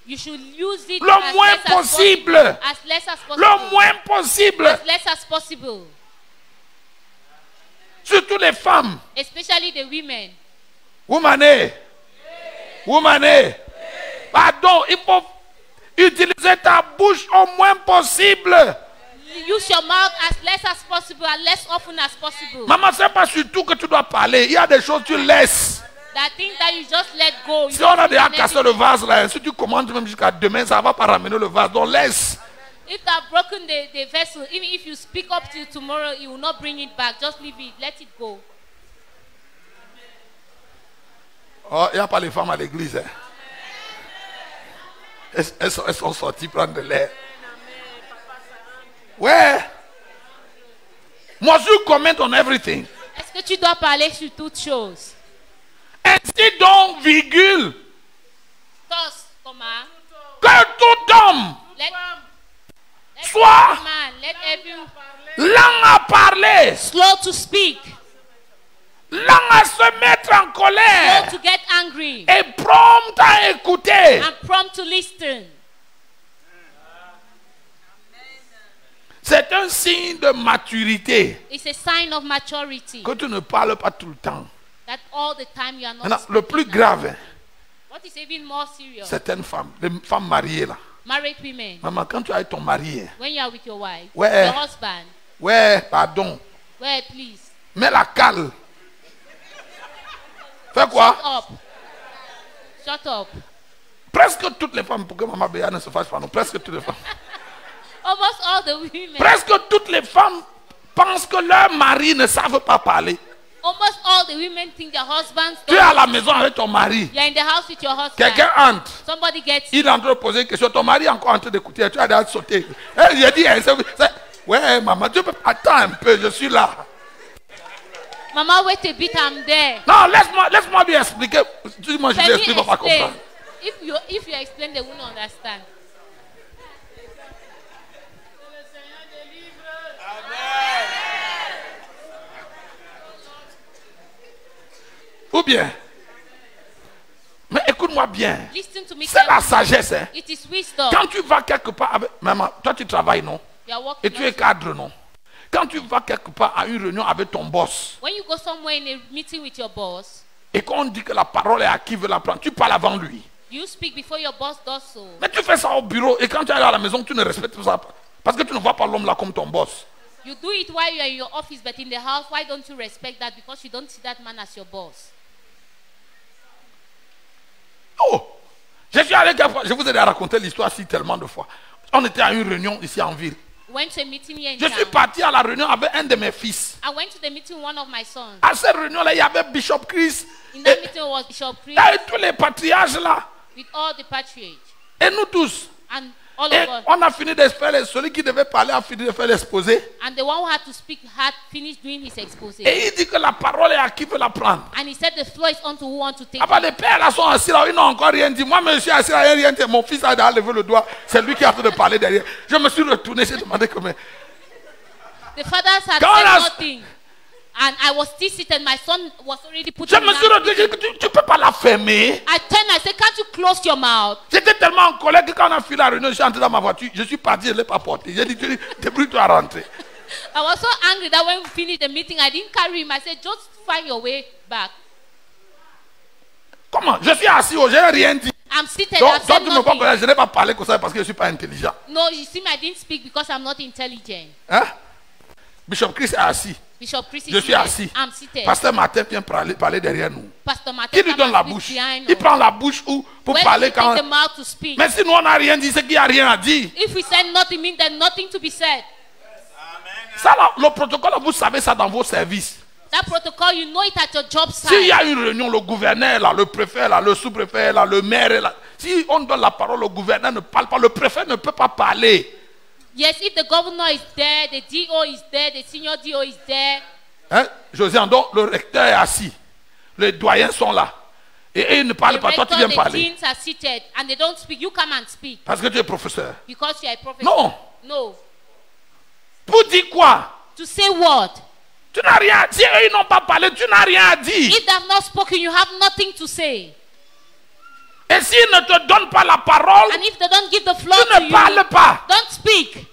You should use it Le as moins less as possible. As less as possible. Le moins possible. As less as possible. Surtout les femmes. Especially the women. Womané. Womané. Pardon, il faut utiliser ta bouche au moins possible. Use your mouth as less as possible, as less often as possible. Maman, c'est pas surtout que tu dois parler. Il y a des choses que tu laisses. That thing that you just let go. Si on a déjà cassé le vase là, si tu commandes même jusqu'à demain, ça ne va pas ramener le vase. Donc laisse. If they have broken the vessel, even if you speak up till tomorrow, you will not bring it back. Just leave it. Let it go. Oh, il n'y a pas les femmes à l'église. Hein. Elles sont sorties prendre de l'air. Ouais. Must you comment on everything? Est-ce que tu dois parler sur toutes choses? Ainsi donc, virgule, Thus, comma, que tout homme let soit every man, let every lent à parler, slow to speak, lent à se mettre en slow colère to get angry, et prompt à écouter. and prompt to listen. C'est un signe de maturité It's a sign of maturity. que tu ne parles pas tout le temps. That all the time you are not Maintenant, le plus speaking. grave, hein, What is even more serious? certaines femmes, les femmes mariées là. Married women. Maman, quand tu as ton mari, hein, When you are with your wife, Ouais. your husband, ouais, pardon, well, please, mets la cale. Fais shut quoi? up. Shut up. Presque toutes les femmes, pour que Maman Béa ne se fasse pas, non, presque toutes les femmes. Almost all the women. Presque toutes les femmes pensent que leurs maris ne savent pas parler. Almost all the women think their husbands. Tu es à la maison avec ton mari. You're in the house with your husband. Quelqu'un entre. Somebody gets Il est en train de poser une question. Ton mari est encore en train d'écouter. Tu as déjà sauté. J'ai dit, ouais, maman, tu peux. Attends un peu, je suis là. Mama, wait a bit, I'm there. Non, laisse-moi bien expliquer. Dis-moi, je Can vais you expliquer, on va explain? comprendre. If you explain, they won't understand. Ou bien. Mais écoute-moi bien. Listen to me. C'est la carefully. sagesse. Hein. It is wisdom. Quand tu vas quelque part avec. Maman, toi tu travailles, non? You are working Et tu es also. cadre, non? Quand tu vas quelque part à une réunion avec ton boss, When you go somewhere in a meeting with your boss, et qu'on dit que la parole est à qui veut la prendre, tu parles avant lui. you speak before your boss does so. Mais tu fais ça au bureau et quand tu arrives à la maison, tu ne respectes ça pas. Parce que tu ne vois pas l'homme là comme ton boss. You do it while you are in your office, but in the house, why don't you respect that? Because you don't see that man as your boss. Oh! Je suis allé quelquefois, je vous ai raconté l'histoire si tellement de fois. On était à une réunion ici en ville. Went to a meeting here in Je suis town. parti à la réunion avec un de mes fils. I went to the meeting with one of my sons. À cette réunion-là, il y avait Bishop Chris. In Et, that meeting was Bishop il Chris y avait tous les patriarches là. with all the patriarchs Et nous tous. and all Et of us. on a fini d'exposer. Celui qui devait parler a fini de faire l'exposé. And the one who had to speak had finished doing his exposé. Et il dit que la parole est à qui veut la prendre. And he said the floor is on to who want to take Après, it. les pères là sont assis là, ils n'ont encore rien dit. Moi, je suis assis là, il n'a rien dit. Mon fils a déjà levé le doigt. C'est lui qui est en train de parler derrière. Je me suis retourné, j'ai demandé comment. The fathers had Quand on a- said nothing. And I was still seated. My son was already put Je in me suis retourné, j'ai dit, tu ne peux pas la fermer. I turned, I said, can't you close your mouth? J'étais tellement en colère que quand on a fini la réunion, je suis entré dans ma voiture. Je suis parti, je ne l'ai pas porté. J'ai dit, débrouille-toi à rentrer. I was so angry that when we finished the meeting, I didn't carry him. I said, just find your way back. Comment? Je suis assis, je n'ai rien dit. I'm seated. Donc, I toi, said tu me vois, nothing. je n'ai pas parlé comme ça parce que je ne suis pas intelligent. No, you see me, I didn't speak because I'm not intelligent. Hein? Bishop Chris est assis. Bishop Chris is Je suis seated. assis. I'm seated. Pasteur Martin vient parler derrière nous. Pastor Martin Qui lui come donne and la speak bouche? behind Il us. prend la bouche où pour When parler he quand. take the mouth to speak. Mais si nous on n'a rien dit, c'est qu'il n'y a rien à dire. If we said nothing, means there's nothing to be said. Ça, là, le protocole, vous savez ça dans vos services. That protocol, you know it at your job site. S'il y a une réunion, le gouverneur, là, le préfet, là, le sous-préfet, là, le maire, là, si on donne la parole, le gouverneur ne parle pas, le préfet ne peut pas parler. Yes, if the governor is there, the DO is there, the senior DO is there. Hein? Josiane, donc le recteur est assis. Les doyens sont là. Et ils ne parlent The pas. Toi, tu rector, viens the parler. deans are seated and they don't speak. You come and speak Parce que tu es professeur. because you are a professor. Non. No. Pour dire quoi? To say what? Tu n'as rien. Si eux ils n'ont pas parlé, tu n'as rien à dire. If they have not spoken, you have nothing to say. Et s'ils ne te donnent pas la parole, And if they don't give the floor tu to ne you, parles pas. don't speak.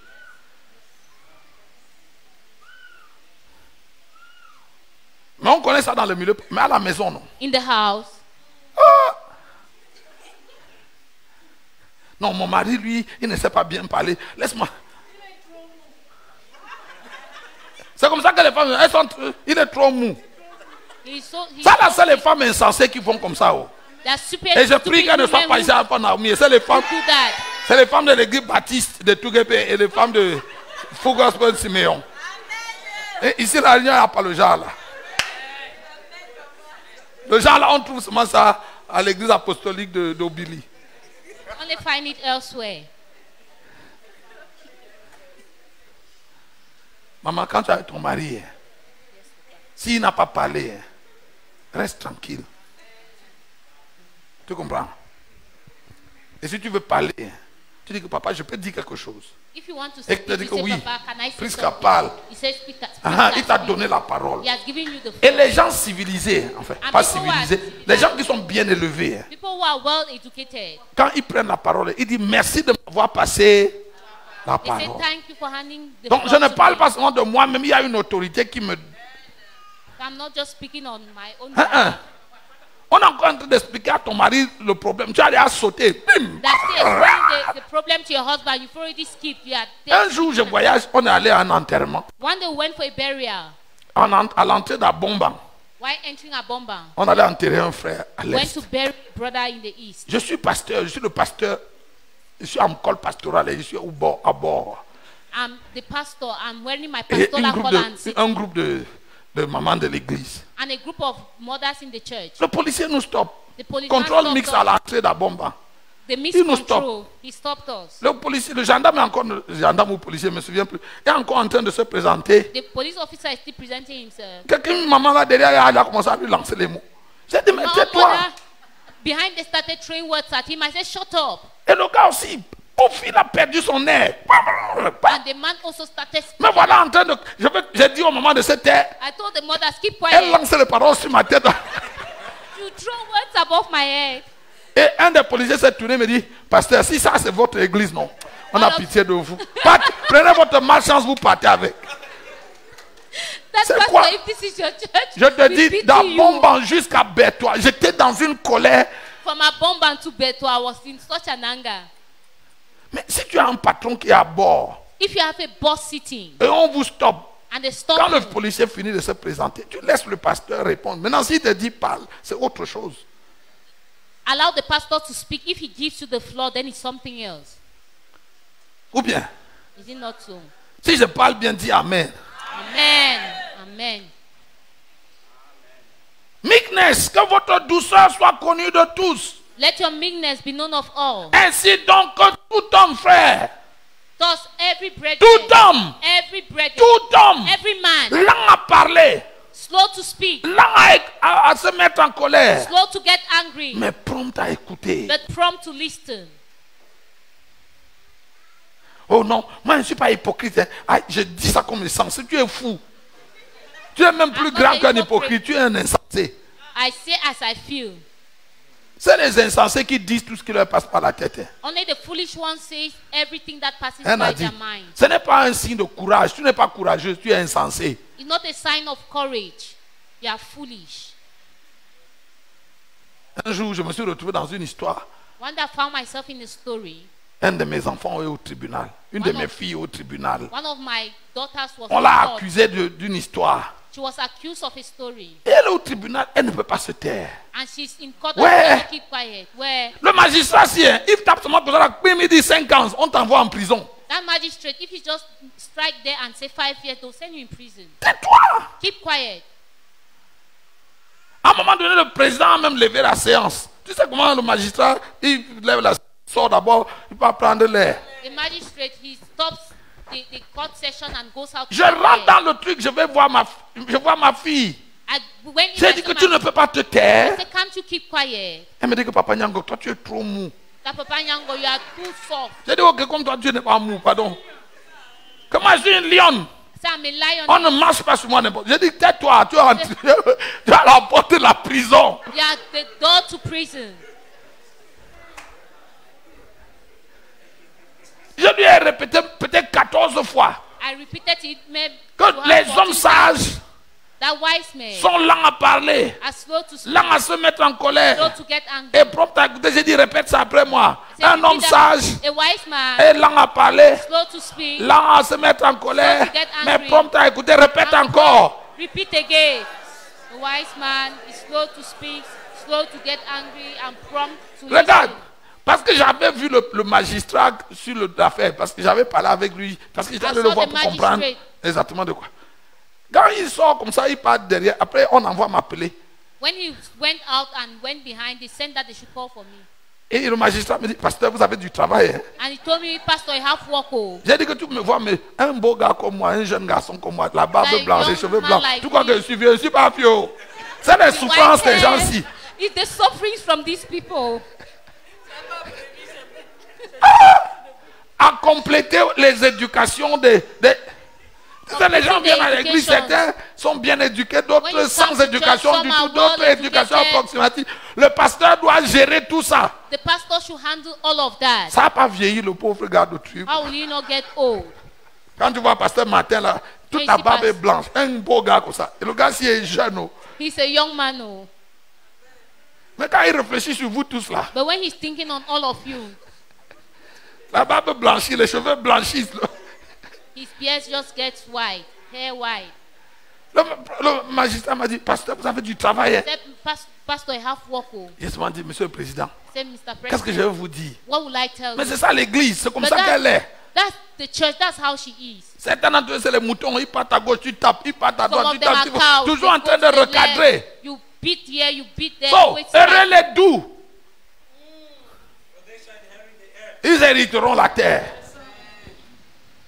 Mais on connaît ça dans le milieu, mais à la maison, non. In the house. Non, mon mari, lui, il ne sait pas bien parler. Laisse-moi. C'est comme ça que les femmes, elles sont, il est trop mou. Ça, là, c'est les femmes insensées qui font comme ça. Oh. Et je prie qu'elles ne soient pas ici à Naomi. C'est les femmes de l'église baptiste de Touguépé et les femmes de Fougospel Siméon. Et ici, là, il n'y a pas le genre là. Le genre là, on trouve seulement ça à l'église apostolique d'Obili. Only find it elsewhere. Maman, quand tu as ton mari, s'il n'a pas parlé, reste tranquille. Tu comprends? Et si tu veux parler, tu dis que papa, je peux dire quelque chose. If you want to Et speak, tu te dis you que say, oui, Papa, can I say puisqu'il something? parle, He says, speak, il t'a donné la parole. He has given you the Et floor. les gens civilisés, enfin, And pas people who are civilisés, les gens qui sont bien élevés, People who are well educated, quand ils prennent la parole, ils disent merci de m'avoir passé la they say parole. thank you for handing the Donc floor je ne to parle me. pas seulement de moi-même, il y a une autorité qui me... I'm not just speaking on my own. On est encore en train d'expliquer à ton mari le problème. Tu as déjà sauté. Bim. That's it. Explaining the problem to your husband, you've already skipped. You are Un jour, je voyage, on est allé à un enterrement. One day we went for a burial. À l'entrée d'Abomban, While entering Abomba, on allait enterrer un frère à went l'est. to bury a brother in the east. Je suis pasteur, je suis le pasteur. Je suis en col pastoral et je suis à bord. I'm the pastor. I'm wearing my Et pastoral collar and un groupe de mamans de l'église. and a group of mothers in the church. Le policier nous stoppe. The policeman Contrôle stopped mix us. à l'entrée d'Abomba. The miss Il nous control. He stopped us. Le policier, le gendarme est encore, le gendarme ou policier, je ne me souviens plus, est encore en train de se présenter. The police officer is still presenting himself. Quelqu'un, maman là derrière, elle a commencé à lui lancer les mots. J'ai dit, mais My own tais-toi. mother behind they started throwing words at him. I said, shut up. Et le gars aussi, pouf, il a perdu son air. And the man also started Me speaking. voilà en train de... J'ai dit au moment de se taire, I told the mothers, keep elle quiet. lance les paroles sur ma tête. You throw words above my head. Et un des policiers s'est tourné et me dit, pasteur, si ça c'est votre église, non, on a Alors- pitié de vous. Prenez votre malchance, vous partez avec. That's C'est pastor, quoi? if this is your church, Je te we dis, pity you. d'Abomban jusqu'à Bertois, j'étais dans une colère. From Abomban to Beto, I was in such an anger. Mais si tu as un patron qui est à bord, If you have a boss sitting et on vous stoppe, and they quand stop le you, policier finit de se présenter, tu laisses le pasteur répondre. Maintenant, s'il te dit parle, c'est autre chose. allow the pastor to speak. If he gives you the floor, then it's something else. Ou bien, Is it not so? si je parle bien, dis Amen. Amen. Amen. Meekness, que votre douceur soit connue de tous. Let your meekness be known of all. Ainsi donc que tout homme, frère, Thus, every brethren, tout homme, every brethren, tout homme, every man, lent à parler, slow to speak, lent à se mettre en colère, slow to get angry, mais prompt à écouter. but prompt to listen. Oh non, moi je ne suis pas hypocrite. Hein. Ah, je dis ça comme insensé. Tu es fou. Tu es même plus I'm not grave a qu'un hypocrite. hypocrite. Tu es un insensé. I say as I feel. C'est les insensés qui disent tout ce qui leur passe par la tête. Hein. Only the foolish one says everything that passes Elle a by dit, their mind. ce n'est pas un signe de courage. Tu n'es pas courageux, tu es insensé. It's not a sign of courage. You are foolish. Un jour, je me suis retrouvé dans une histoire. One day I found myself in a story. Un de mes enfants est au tribunal. Une de One mes of- filles est au tribunal. One of my daughters was On in l'a court. accusée d'une histoire. She was accused of a story. Et elle est au tribunal, elle ne peut pas se taire. And she's in court Ouais. and she cannot keep quiet. Where Le magistrat, si hein, il tape seulement pour ça, il dit 5 ans, on t'envoie en prison. that magistrate, if you just strike there and say 5 years, they'll send you in prison. Tais-toi. Keep quiet. À un moment donné, le président a même levé la séance. Tu sais comment le magistrat, il lève la sort d'abord, il va prendre l'air. The magistrate, he stops the court session and goes out. Je rentre dans le truc, je vois ma fille. When he J'ai dit que tu ne peux pas te taire. I said, can't you keep quiet? Elle me dit que Papa Nyango, toi tu es trop mou. That Papa Nyango, you are too soft. J'ai dit, ok, comme toi tu n'es pas mou, pardon. Que moi je suis une lionne. I Say, I may lie On on ne it. marche pas sur moi n'importe. J'ai dit, tais-toi, tu as la porte de la prison. You are the door to prison. Je lui ai répété peut-être 14 fois I repeated it maybe que to her les 14 hommes sages that wise men sont lents à parler, are slow to speak, lents à se mettre en slow colère to get angry. et prompt à écouter. J'ai dit, répète ça après moi. Say, Un repeat homme that. sage A wise man, est lent à parler, slow to speak, lent à se mettre en colère, Slow to get mais angry. prompt à écouter. Répète and encore. repeat again. A wise man is slow to speak, slow to get angry, and prompt to Regarde, listen. parce que j'avais vu le magistrat sur l'affaire, parce que j'avais parlé avec lui, parce que j'étais allé I le saw voir the pour comprendre magistrate. exactement de quoi. Quand il sort comme ça, il part derrière. Après, on envoie m'appeler. When he went out and went behind, they said that they should call for me. Et le magistrat me dit, pasteur, vous avez du travail. Hein? And he told me, Pastor, you have work. Oh. J'ai dit que tu me vois, mais un beau gars comme moi, un jeune garçon comme moi, la barbe Like blanche, les young cheveux man blancs, like tu crois me. que je suis vieux? Je ne suis pas vieux. C'est des souffrances des gens-ci. It's the sufferings from these people. À compléter les éducations des tu sais, les gens viennent à l'église, certains sont bien éduqués, When d'autres you sans come to éducation church, du some tout, are d'autres well éducation educated. approximative. Le pasteur doit gérer tout ça. The pastor should handle all of that. Ça n'a pas vieilli, le pauvre gars de truc. How will you not get old? Quand tu vois pasteur Martin là, toute Oui, ta c'est barbe pas- est blanche, un beau gars comme ça. Et le gars si est jeune. Oh. He's a young man. Oh. Mais quand il réfléchit sur vous tous là, But when he's thinking on all of you, la barbe blanchit, les cheveux blanchissent. his beard just gets white, hair white. Le magistrat m'a dit, pasteur, vous avez du travail. Hein? Said, Pastor, I have work. Oh. Je me dit, monsieur le président, Said, Mr. qu'est-ce que je President, vais vous dire? what will I tell Mais you? c'est ça l'église, c'est comme But ça qu'elle est. that's the church. That's how she is. Certains d'entre eux, c'est les moutons, ils partent à gauche, tu tapes, ils partent à Some droite, of tu them tapes, are cows. toujours en They train go de to the left. recadrer. You beat here, you beat there. So, always heureux fight. les doux. Ils hériteront la terre.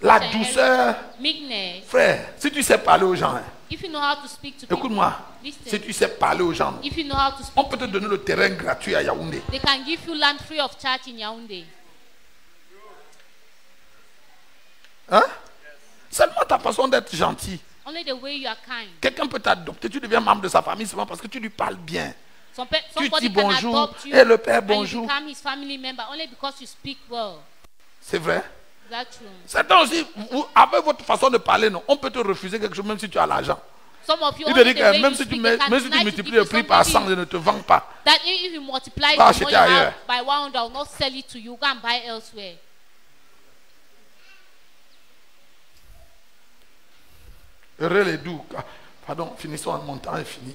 La douceur, Meekness. frère, si tu sais parler aux gens, hein, If you know how to speak to people, écoute-moi, si listen. tu sais parler aux gens, If you know how to on speak, peut te donner le terrain gratuit à Yaoundé. they can give you land free of charge in Yaoundé. Hein? Seulement ta façon d'être gentil. Only the way you are kind. Quelqu'un peut t'adopter, tu deviens membre de sa famille seulement parce que tu lui parles bien. Somebody dis can bonjour, adopt you et le père and bonjour. you become his family member only because you speak well. C'est vrai? Is that true? Certains aussi, avec votre façon de parler, non, on peut te refuser quelque chose même si tu as l'argent. Some of you, Il te only dit the que way même you si tu, speak, mets- they can même si tu deny to multiplies give le you prix par something 100, je ne te vends pas. that if you multiply Va the money acheter ailleurs. out by 100, I will not sell it to you. Go and buy elsewhere. Heureux les doux, pardon, finissons, mon temps est fini.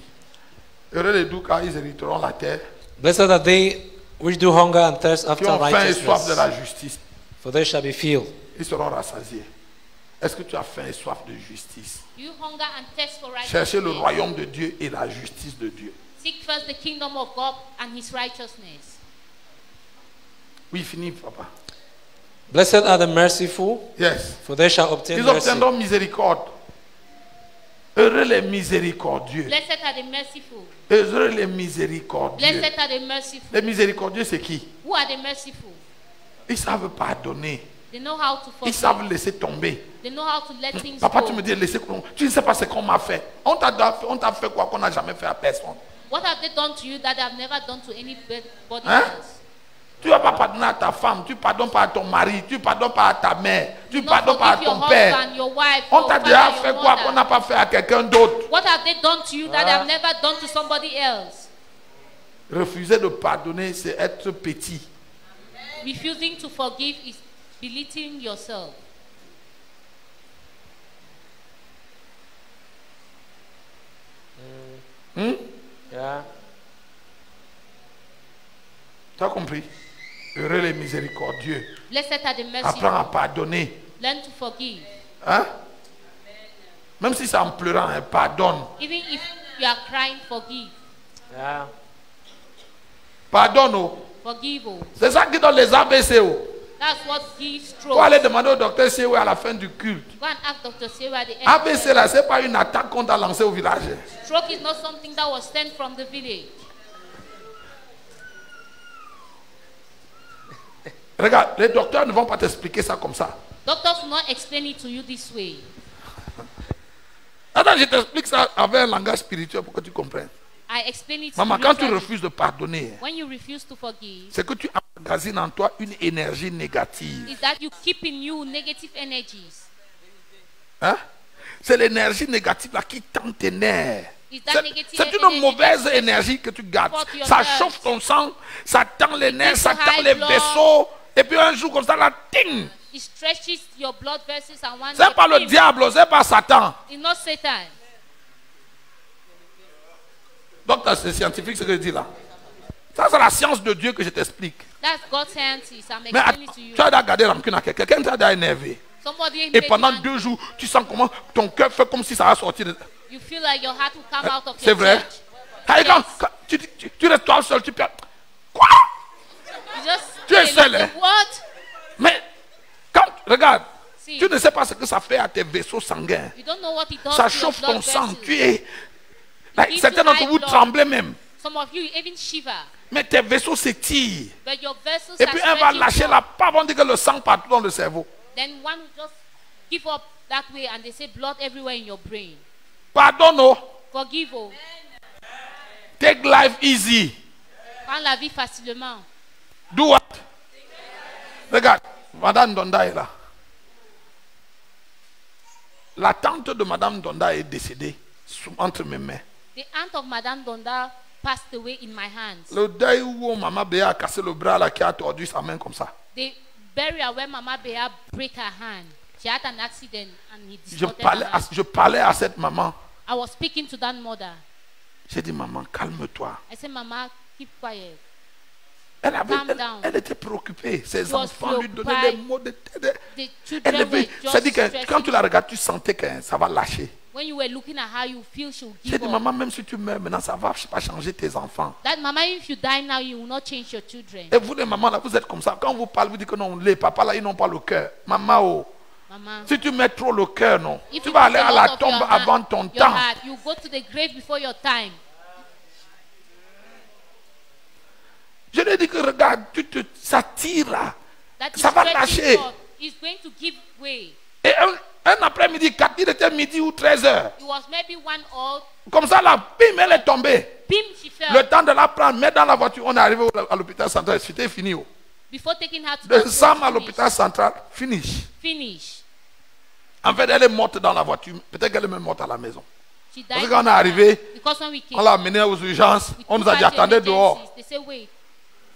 Heureux les doux, car ils hériteront la terre. Blessed are they which do hunger and thirst Qui after ont faim et soif de righteousness, la justice, for they shall be filled. ils seront rassasiés. Est-ce que tu as faim et soif de justice? You hunger and thirst for Cherchez le righteousness. royaume de Dieu et la justice de Dieu. Seek first the kingdom of God and his righteousness. Oui, fini, papa. Blessed are the merciful, Yes. for they shall obtain Ils mercy. obtiendront miséricorde. Heureux les miséricordieux. Blessed are the merciful. Heureux les miséricordieux. Blessed are the merciful. Les miséricordieux, c'est qui? Who are the merciful? Ils savent pardonner. They know how to Ils forgive. savent laisser tomber. They know how to let things Papa, go. tu me dis laisser tomber. Tu ne sais pas ce qu'on m'a fait. On t'a fait quoi qu'on n'a jamais fait à personne. What have they done to you that they have never done to anybody Hein? else? Tu ne vas pas pardonner à ta femme, tu ne pardonnes pas à ton mari, tu ne pardonnes pas à ta mère, tu ne Not pardonnes pas à forgive your ton père. husband, your wife, On your t'a father, déjà your fait quoi mother. qu'on n'a pas fait à quelqu'un d'autre? What have they done to you that they have never done to somebody else? Refuser de pardonner, c'est être petit. Refusing to forgive is belittling yourself. Yeah. Tu as compris? Heureux les miséricordieux. Blessed are the Apprends à merciful. pardonner. Learn to forgive. Hein? Même si c'est en pleurant, hein, pardonne. Even if you are crying, forgive. Yeah. Pardonne. Oh. Forgive. Oh. C'est ça qui donne les ABC. Oh. That's what gives Faut aller stroke. demander au docteur Sewe à la fin du culte. Go and ask Dr. Sewa at the end. ABC là, c'est pas une attaque qu'on a lancée au village. Stroke is not something that was sent from the village. Regarde, les docteurs ne vont pas t'expliquer ça comme ça. Doctors will not explain it to you this way. Maintenant, je t'explique ça avec un langage spirituel pour que tu comprennes. I explain it Maman, quand tu spiritually. refuses de pardonner, When you refuse to forgive, c'est que tu emmagasines en toi une énergie négative. is that you keep in you negative energies. Hein? C'est l'énergie négative là qui tente tes nerfs. Is that negative C'est une energy mauvaise that énergie que tu gardes. support your Ça nerves. chauffe ton sang, ça tend les nerfs, gives ça you tend high les blood. vaisseaux. Et puis un jour comme ça, là, ting! It stretches your blood vessels and one C'est pas le day, diable, c'est pas Satan. it's not Satan. Donc c'est scientifique ce que je dis là. Ça c'est la science de Dieu que je t'explique. That's God's scientist. I'm Mais explaining it to you. tu as déjà gardé rancune à quelqu'un, quelqu'un t'a déjà énervé. Somebody Et made pendant you 2 jours, tu sens comment ton cœur fait comme si ça va sortir. You feel like your heart will come out of C'est your vrai? chest. Hey, Yes. quand tu restes toi seul, tu perds. Quoi? You just Tu es say, seul, like, hein? what? Mais quand regarde, See, tu ne sais pas ce que ça fait à tes vaisseaux sanguins. you don't know what it does Ça to your chauffe ton blood sang. vessels. Tu es. Like, gives certains you d'entre high vous blood. tremblez même. Some of you even shiver. Mais tes vaisseaux s'étirent. But your vessels Et are puis un va stretching lâcher forth. la part, on dit que le sang partout dans le cerveau. Then one will just give up that way and they say blood everywhere in your brain. Pardonne, oh. Forgive, oh. Take life easy. Prends la vie facilement. Do what? Regarde, Madame Donda est là. La tante de Madame Donda est décédée entre mes mains. The aunt of Madame Donda passed away in my hands. Le deuil où Maman Béa a cassé le bras là, qui a tordu sa main comme ça. The burial where Mama Bea break her hand. She had an accident and he Je distorted her hand. je parlais à cette maman. I was speaking to that mother. J'ai dit, maman, calme-toi. I said, Mama, keep quiet. Elle, down. elle était préoccupée. Ses She was enfants lui donnaient preoccupied. des mots de The Elle children were avait, just c'est-à-dire que stressing. quand tu la regardes, tu sentais que ça va lâcher. When you were looking at her, you feel she will J'ai give dit, up. maman, même si tu meurs maintenant, ça ne va pas changer tes enfants. That Mama, if you die now, you will not change your children. Et vous, les mamans, là, vous êtes comme ça. Quand vous parlez, vous dites que non, les papas, là, ils n'ont pas le cœur. Maman, oh, Mama, si tu mets trop le cœur, non, if tu you vas put aller a à lot la of tombe your avant heart- ton your temps. heart, you go to the grave before your time. Je lui ai dit que regarde, ça tire là. That is Ça va stretching lâcher. forth. It's going to give way. Et un après-midi, 4, il était midi ou 13h. It was maybe 1 or Comme ça, là, bim, elle est tombée. bim, she fell. Le temps de la prendre, mettre dans la voiture, on est arrivé à l'hôpital central, c'était fini. Oh. Before taking her to De the Sam à hospital, l'hôpital central, finish. finish. En fait, elle est morte dans la voiture. Peut-être qu'elle est même morte à la maison. She Parce died. que quand on est arrivé, Because when we came, on l'a amenée aux urgences. we On took nous a her dit to attendez dehors. emergencies. They say wait.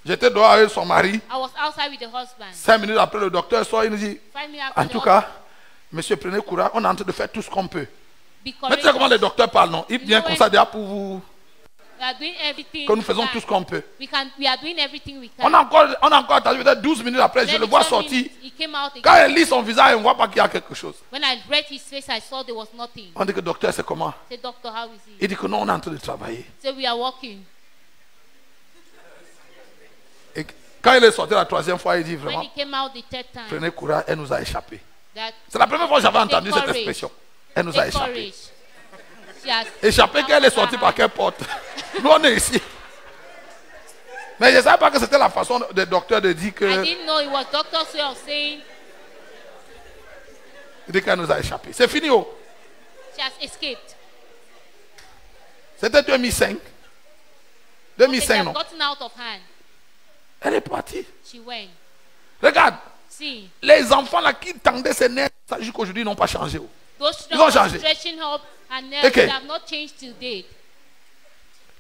J'étais dehors avec son mari. I was outside with the husband. 5 minutes après, le docteur sort, il nous dit 5 minutes after en the tout cas, monsieur, prenez courage, on est en train de faire tout ce qu'on peut. be Mais tu sais comment les courageous. docteurs parlent, non? Ils viennent comme ça déjà pour vous, We are doing everything que nous we faisons can. tout ce qu'on peut. We are doing everything we On can. a encore attendu peut-être 12 minutes après, je Then le the vois 12 sortir. minutes, he came out Quand again. elle lit son visage, on ne voit pas qu'il y a quelque chose. When I read his face, I saw there was nothing. On dit que docteur, c'est comment? I said, Doctor, how is he? Il dit que non, on est en train de travailler. He said, we are working. Et quand il est sorti la 3e fois, il dit When vraiment, he came out the third time, prenez courage, elle nous a échappé. that C'est la première fois que j'avais Take entendu cette courage. expression. Elle nous a take échappé. courage. She has Échappé qu'elle est sortie par quelle porte? Nous, on est ici. Mais je ne savais pas que c'était la façon des docteurs de dire I que didn't know it was doctor's way of saying il dit qu'elle nous a échappé. C'est fini, oh. she has escaped. C'était 2005. They 2005, have non? gotten out of hand. Elle est partie. She went. Regarde, See, les enfants là qui tendaient ses nerfs, ça jusqu'aujourd'hui n'ont pas changé. Oh. those Ils ont children changé. were stretching up her nerves. Ok. They have not changed till date.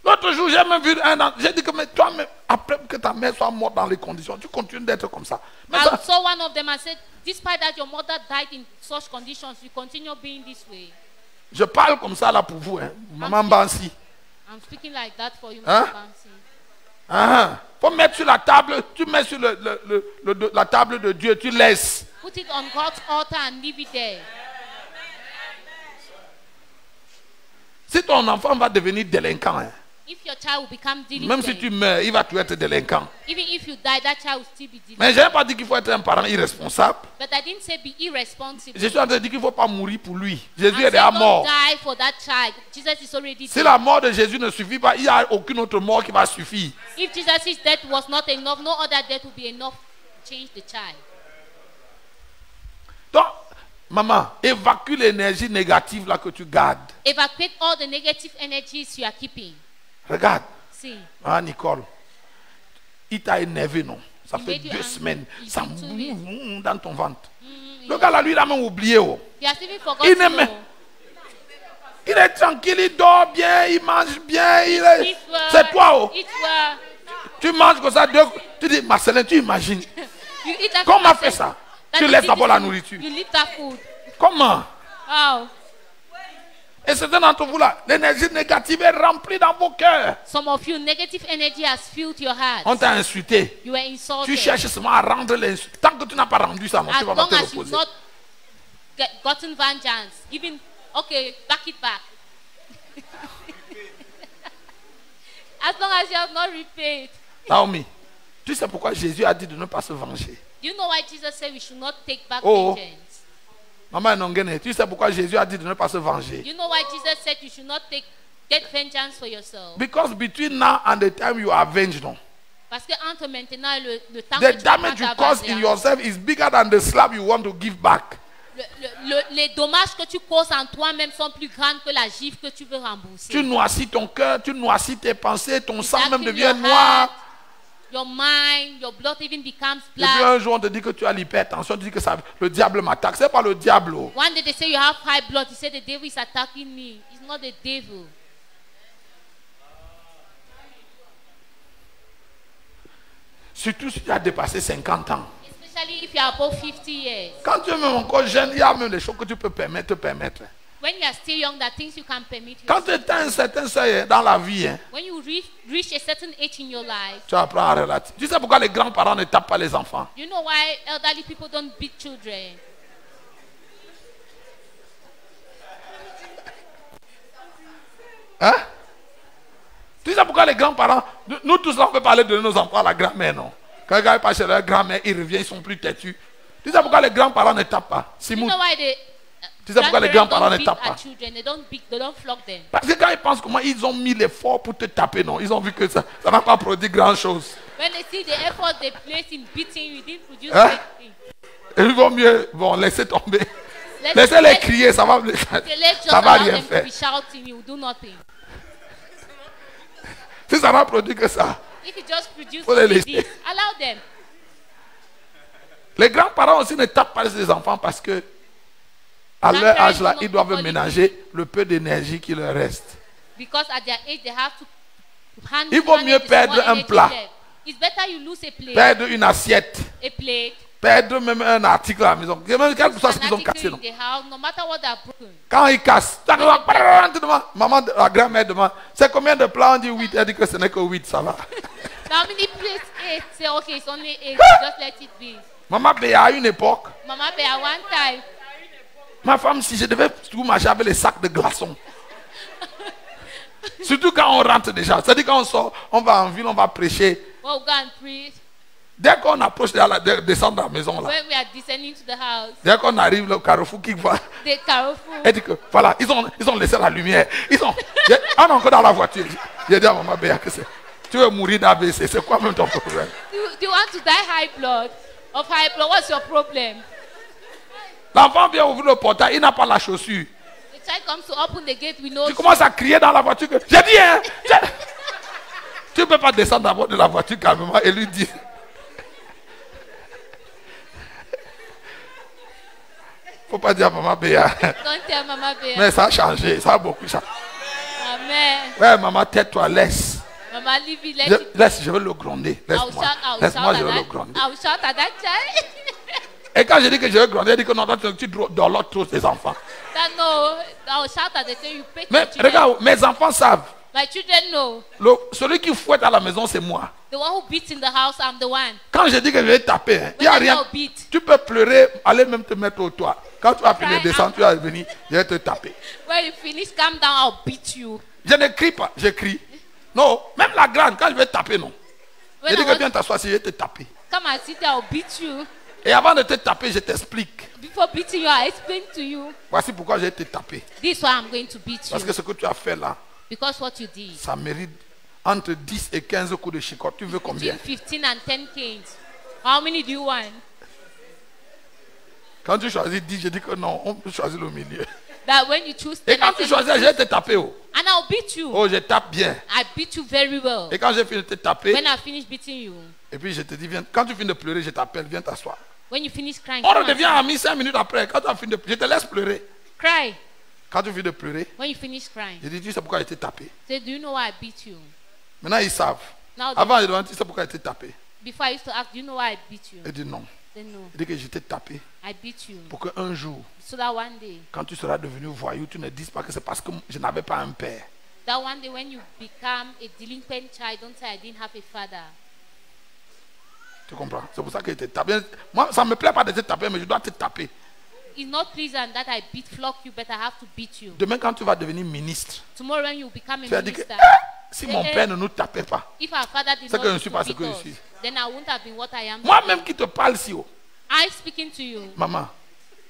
L'autre jour, j'ai même vu un an. J'ai dit que mais toi, même, après que ta mère soit morte dans les conditions, tu continues d'être comme ça. Mais I ça, saw one of them and said, despite that your mother died in such conditions, you continue being this way. je parle comme ça là pour vous. Hein. Maman Bansi. I'm speaking like that for you, Hein? Mr. Bansi. Ah, faut mettre sur la table, tu mets sur la table de Dieu, tu laisses. Put it on God's altar and leave it there. Si ton enfant va devenir délinquant, hein, If your child will become même si delinquent, tu meurs, il va toujours être délinquant. even if you die, that child will still be Mais delinquent. je n'ai pas dit qu'il faut être un parent irresponsable. But I didn't say be irresponsible. Je suis en train de dire qu'il ne faut pas mourir pour lui. Jésus I'm est déjà saying mort. don't die for that child. Jesus is already Si dead. la mort de Jésus ne suffit pas, il n'y a aucune autre mort qui va suffire. If Jesus' death was not enough, no other death would be enough to change the child. Donc, Maman, évacue l'énergie négative là que tu gardes. Evacuate all the negative energies you are keeping. Regarde. See, Ah, Nicole. Il t'a énervé, non? Ça Il fait made you 2 angry. semaines. Il Ça did 2 weeks. boum dans ton ventre. Le gars là, lui, il a même oublié. Oh. he has even Il forgotten. n'aime- Il est tranquille, il dort bien, il mange bien. C'est toi. Oh. Eat well. Tu manges comme ça. Tu dis, Marcelin, tu imagines. You eat that Comment on food fait ça? that Tu is laisses easy d'abord la to- nourriture. You leave that food. Comment? How? Et certains d'entre vous là, l'énergie négative est remplie dans vos cœurs. Some of you, negative energy has filled your heart. On t'a insulté. You were insulted. Tu cherches seulement à rendre l'insulte. Tant que tu n'as pas rendu ça, non, As tu vas pas long te as you've reposer. not gotten vengeance, even okay, back it back. As long as you have not repaid. Naomi, tu sais pourquoi Jésus a dit de ne pas se venger? Do you know why Jesus said we should not take back Oh. vengeance? Maman Nongene, tu sais pourquoi Jésus a dit de ne pas se venger? Do you know why Jesus said you should not get vengeance for yourself? Because between now and the time you are avenged, no, Parce que entre maintenant et le temps que the tu vas damage you prendre ta cause in vengeance, yourself is bigger than the slap you want to give back. les dommages que tu causes en toi-même sont plus grands que la gifle que tu veux rembourser. Tu noircis ton cœur, tu noircis tes pensées, ton sang Darken même your devient heart, noir. Your mind, your blood even becomes Et puis black. un jour on te dit que tu as l'hypertension, tu dis que ça, le diable m'attaque. C'est pas le diable. Oh. One day they say you have high blood. You say the devil is attacking me. It's not the devil. Surtout si tu as dépassé 50 ans. Especially if you are above 50 years. Quand tu es même encore jeune, il y a même des choses que tu peux te permettre. When you are still young, there are things you can permit Quand yourself. tu as un certain seuil dans la vie, hein, When you reach a certain age in your life, tu apprends à relater. Tu sais pourquoi les grands-parents ne tapent pas les enfants? you know why elderly people don't beat children? Hein? Tu sais pourquoi les grands-parents, nous tous on peut parler de nos enfants à la grand-mère, non? Quand les gars passent chez leur grand-mère, ils reviennent, ils sont plus têtus. Tu sais pourquoi les grands-parents ne tapent pas? You Simon, know why the tu sais pourquoi les grands-parents ne don't beat tapent our pas? children? They don't flog them. Parce que quand ils pensent comment ils ont mis l'effort pour te taper, non? Ils ont vu que ça n'a pas produit grand-chose. When they see the effort they place in beating you, it didn't produce Hein? anything. Et ils vont mieux, bon, laisser tomber. Let's- Laissez-les let's- crier, ça va, let's just ça va allow rien them to faire. be shouting, you will do nothing. Si ça n'a produit que ça. If you just produce Faut les only laisser. this, allow them. Les grands-parents aussi ne tapent pas les enfants parce que à leur Grandparents âge là, do ils not doivent equally- ménager le peu d'énergie qui leur reste. Because at their age, they have to handle. Il vaut manage mieux the perdre small un energy plat. left. It's better you lose a plate. Perdre une assiette, A plate. perdre même un article à la maison, même quel que soit ce An qu'ils ont article cassé. in Non? the house, no matter what they are broken. Quand ils cassent, maman, la grand-mère demande, c'est combien de plats? On dit 8, elle dit que ce n'est que 8, ça va. How many plates? 8. Say, okay, it's only 8. Just let it be. Maman Béa, à une époque, Mama Bear, one time, ma femme, si je devais tout marcher avec les sacs de glaçons. Surtout quand on rentre déjà. C'est-à-dire quand on sort, on va en ville, on va prêcher. we'll go and preach. Dès qu'on approche de descendre à la maison là, When we are descending to the house, dès qu'on arrive au carrefour qui voit, the Carrefour. elle dit que voilà, ils ont laissé la lumière. On est encore dans la voiture. J'ai dit à maman Béa que tu veux mourir d'AVC, c'est quoi même ton problème? Do you want to die high blood? Of high blood, what's your problem? L'enfant vient ouvrir le portail, il n'a pas la chaussure. The child comes to open the gate with no Tu commences à crier dans la voiture que j'ai dit, hein, tu ne peux pas descendre d'abord de la voiture calmement et lui dire. Faut pas dire à maman Béa. Don't tell Mama Bear. Mais ça a changé, ça a beaucoup changé. Amen. Ouais, maman, tais-toi, laisse. Mama, leave it, let it. Laisse, je vais le gronder. I'll Laisse-moi. shout Laisse-moi, je at vais le that. gronder. I'll shout at that child. Et quand je dis que je vais gronder, elle dit que non, tu dorlotes trop tes enfants. That no, I'll shout at the child. You pay Mais your children. regarde, mes enfants savent. My children know. Celui qui fouette à la maison, c'est moi. The one who beats in the house, I'm the one. Quand je dis que je vais taper, il n'y a When I rien. go beat, Tu peux pleurer, aller même te mettre au toit. Quand tu vas finir de Cry descendre, tu vas venir, je vais te taper. when you finish, calm down, I'll beat you. Je ne crie pas, je crie. Non, même la grande, quand je vais taper, non. When Je I dis que want- viens t'asseoir, si je vais te taper. come and sit there, I'll beat you. Et avant de te taper, je t'explique. Before beating you, I explain to you. Voici pourquoi je vais te taper. This is why I'm going to beat Parce you. que ce que tu as fait là, Because what you did. ça mérite entre 10 et 15 coups de chicotte. Tu veux combien? Between 15 and 10 canes. How many do you want? Quand tu choisis 10, je dis que non, on peut choisir le milieu. That when you choose Et 10, quand I tu say, choisis, je vais te taper. Oh, and I'll beat you. oh je tape bien. I beat you very well. Et quand j'ai fini de te taper, When I finish beating you, et puis je te dis, viens, quand tu finis de pleurer, je t'appelle, viens t'asseoir. when you finish crying, On come and redevient amis 5 minutes après. Quand tu as fini de pleurer, je te laisse pleurer. cry. Quand tu finis de pleurer, When you finish crying, je dis, tu sais pourquoi j'ai été tapé. say, do you know why I beat you? Maintenant, ils savent. Now, Avant, je demande, tu sais pourquoi j'ai été tapé. before I used to ask, do you know why I beat you? Il dit non. Then no, Il dit que j'étais tapé I beat you. pour qu'un jour, So that one day, quand tu seras devenu voyou, tu ne dises pas que c'est parce que je n'avais pas un père. that one day when you become a delinquent child, don't say I didn't have a father. Tu comprends? C'est pour ça que j'étais tapé. Moi, ça ne me plaît pas de te taper, mais je dois te taper. It's not pleasant that I flog you, but I have to beat you. Demain, quand tu vas devenir ministre, Tomorrow when you become a tu vas dire que minister, si mon père ne nous tapait pas, if our father did c'est not que je ne suis pas ce beat que je us, suis. then I wouldn't have been what I am. Moi-même qui te parle si haut, I speaking to you, maman,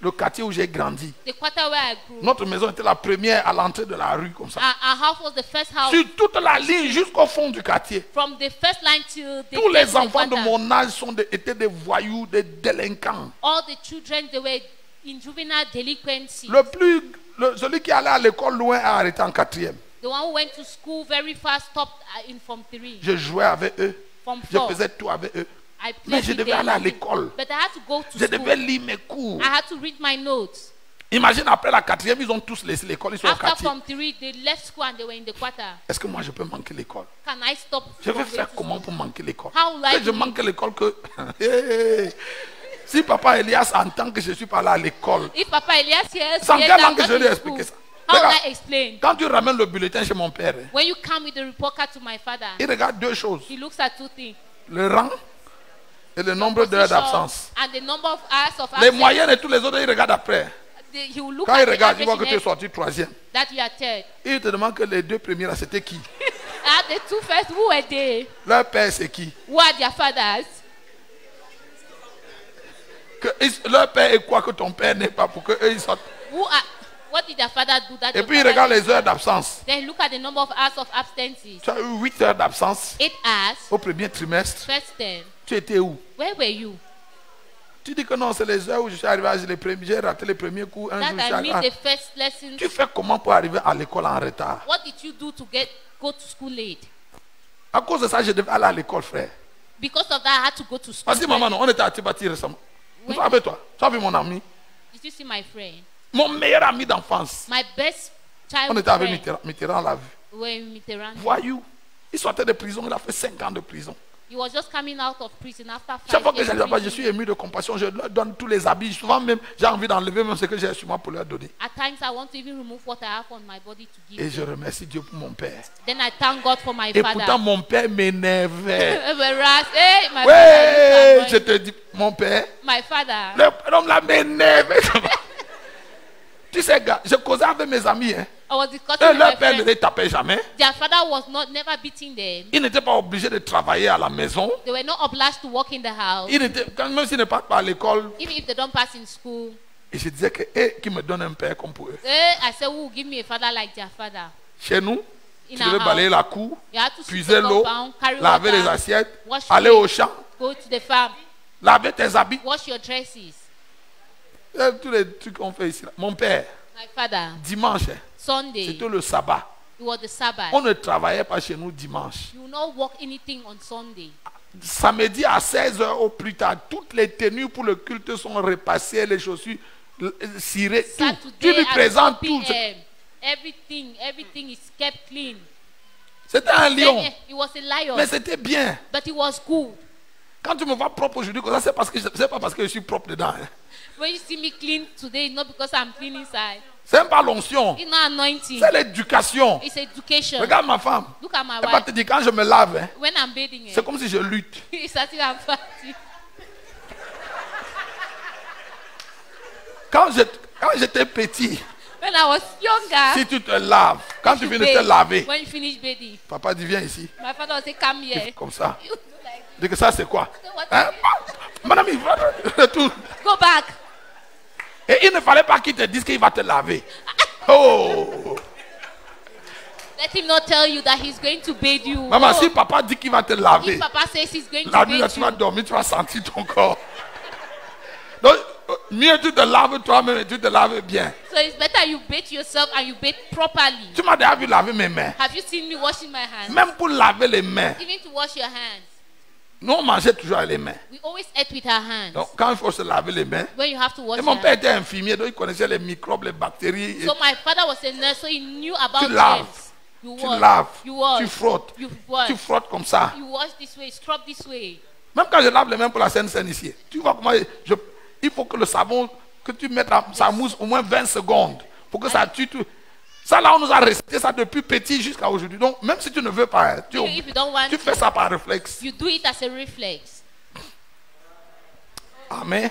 le quartier où j'ai grandi, the quarter where I grew, notre maison était la première à l'entrée de la rue, comme ça. our house was the first house Sur toute la ligne jusqu'au fond du quartier. from the first line till the Tous gate les to the enfants de quarter. mon âge étaient des voyous, des délinquants. All the children, they were in juvenile delinquency. Celui qui allait à l'école loin a arrêté en 4e. The one who went to school very fast stopped in from 3. Je jouais avec eux. From Je 4. faisais tout avec eux. I Mais played je with devais them, aller à l'école. but I had to go to Je school. devais lire mes cours. I had to read my notes. Imagine après la 4e, ils ont tous laissé l'école, ils sont au After quartier. from 3, they left school and they were in the quarter. Est-ce que moi je peux manquer l'école? Can I stop? Je vais from faire going to comment school? pour manquer l'école? How will I Que je do manque l'école que... Hey. Si papa Elias entend que je suis pas là à l'école, If Papa Elias hears c'est en hears quelle that langue que I'm je not lui ai in expliqué school, ça? how will Regarde, I explain? quand tu ramènes le bulletin chez mon père, hein, When you come with the report card to my father, il regarde 2 choses. he looks at 2 things. Le rang et le nombre d'heures Position d'absence. and the number of hours of Les absence. moyennes et tous les autres, il regarde après. He will look Quand at il the regarde, il voit que average tu es in sorti 3e. that you are third. Il te demande que les 2 premiers là, c'était qui? And the 2 first, who were they? Leur père, c'est qui? Who are their fathers? Leur père est quoi que ton père n'est pas pour qu'eux ils sortent. What did their father do that Et your puis il father regarde did? les heures d'absence. Then look at the number of hours of absences. Tu as eu 8 heures d'absence 8 hours, au premier trimestre. first term. Tu étais où? Where were you? Tu dis que non, c'est les heures où je suis arrivé, j'ai raté les premiers cours. Un That jour, je suis I arrivé. missed the first lesson. Tu fais comment pour arriver à l'école en retard? What did you do to go to school late? À cause de ça, je devais aller à l'école, frère. Because of that, I had to go to school. Vas-y, maman, non, on était à Tibati récemment. Ouais. Nous avec toi. Tu as vu mon ami? Did you see my friend? Mon meilleur ami d'enfance. My best On childhood était avec friend. Mitterrand. Mitterrand l'a vu. Were Mitterrand. Voyou. Il sortait de prison, il a fait 5 ans de prison. He was just coming out of prison after 5 Chaque fois que years j'arrive là-bas, je prison. suis ému de compassion. Je leur donne tous les habits. Souvent même, j'ai envie d'enlever même ce que j'ai sur moi pour leur donner. At times, I want to even remove what I have on my body to give Et je them. remercie Dieu pour mon père. Then I thank God for my Et father. pourtant, mon père m'énervait. Whereas, hey, my Ouais, father je used to te dis, mon père, my father. l'homme là m'énervait. Tu sais, gars, je causais avec mes amis. Hein. I was discussing Et with leur my père ne friend. les tapait jamais. Their father was never beating them. Ils n'étaient pas obligés de travailler à la maison. They were not obliged to work in the house. Même s'ils ne partent pas à l'école. Even if they don't pass in school. Et je disais que, qui me donne un père comme pour eux. I said, who will give me a father like their father? Chez nous, In tu our devais balayer house. la cour, You had to sweep puiser the l'eau, compound, carry laver water, les assiettes, wash aller plates, au champ, go to the farm, laver tes habits. wash your dresses. Tous les trucs qu'on fait ici. Là. Mon père, My father, dimanche, hein, Sunday, c'était le sabbat. it was the Sabbath. On ne travaillait pas chez nous dimanche. You will not work anything on Sunday. Samedi à 16h au plus tard, toutes les tenues pour le culte sont repassées, les chaussures cirées, tout. Tu Saturday lui présentes at 4 tout. p.m. Everything is kept clean. C'était un lion, Then, he was a lion, mais c'était bien. but he was good. Quand tu me vois propre aujourd'hui, comme ça, c'est pas parce que je suis propre dedans. Hein. When you see me clean today, it's not because I'm clean inside. C'est même pas l'onction, It's not anointing. c'est l'éducation. It's education. Regarde ma femme. Look at my Elle va wife. te dire, quand je me lave, hein, When I'm bathing, c'est comme si je lutte. it's as if I'm fasting. Quand j'étais petit, When I was younger, si tu te laves, quand tu you finis de te bathe. laver, When you finish bathing, papa dit, viens ici. my father would say, "Come here." Comme ça. You do like, Dis que ça, c'est quoi? what Hein? Madame, il va retourne. go back. Et il ne fallait pas qu'il te dise qu'il va te laver. Oh! Let him not tell you that he's going to bathe you. Maman, Oh, si papa dit qu'il va te laver, if Papa says he's going to la nuit, là, bathe tu vas you, dormir, tu vas sentir ton corps. Donc, Mieux tu te laves toi-même et tu te laves bien. So it's better you bathe yourself and you bathe properly. Tu m'as déjà vu laver mes mains. Have you seen me washing my hands? Même pour laver les mains, Even to wash your hands. nous on mangeait toujours avec les mains. We always ate with our hands. Donc quand il faut se laver les mains, When you have to wash et your mon père hands. était infirmier, donc il connaissait les microbes, les bactéries. So my father was a nurse, so he knew about Tu laves, germs. You tu wash. laves, You wash. tu frottes, You wash. tu frottes comme ça. You wash this way, scrub this way. Même quand je lave les mains pour la Sainte Seine ici, tu vois comment il faut que le savon, que tu mettes sa mousse au moins 20 secondes pour que ça tue tout. Ça là, on nous a récité ça depuis petit jusqu'à aujourd'hui. Donc, même si tu ne veux pas, tu If you don't want fais ça par réflexe. you do it as a reflex. Amen.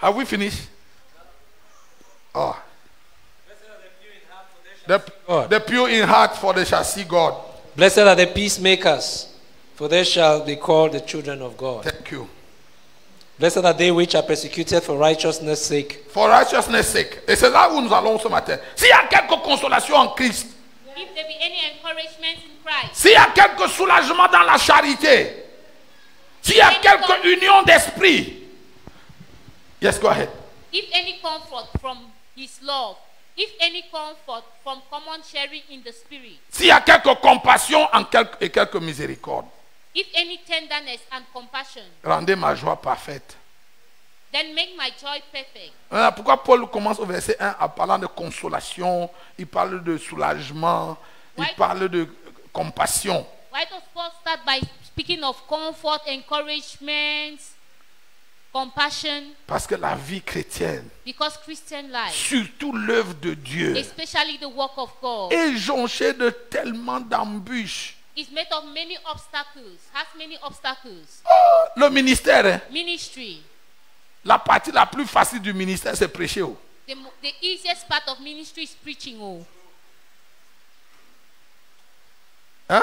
Have we finished? Oh. The pure in heart, for they shall see God. Blessed are the peacemakers, for they shall be called the children of God. Thank you. Blessed are they which are persecuted for righteousness' sake. For righteousness sake. Et c'est là où nous allons ce matin. S'il y a quelque consolation en Christ, If there be any encouragement in Christ, s'il y a quelque soulagement dans la charité, s'il y a quelque union d'esprit, yes, go ahead. if any comfort from his love, if any comfort from common sharing in the spirit, S'il y a quelque compassion et quelque miséricorde, if any tenderness and compassion, rendez ma joie parfaite. then make my joy perfect. Voilà pourquoi Paul commence au verset 1 en parlant de consolation, il parle de soulagement, il parle de compassion. Why does Paul start by speaking of comfort, encouragement, compassion? Parce que la vie chrétienne, Because Christian life, surtout l'œuvre de Dieu, especially the work of God, est jonchée de tellement d'embûches. is made of many obstacles, has many obstacles. Le ministère, hein, Ministry, la partie la plus facile du ministère, c'est prêcher. Oh. the easiest part of ministry is preaching. Oh, Hein?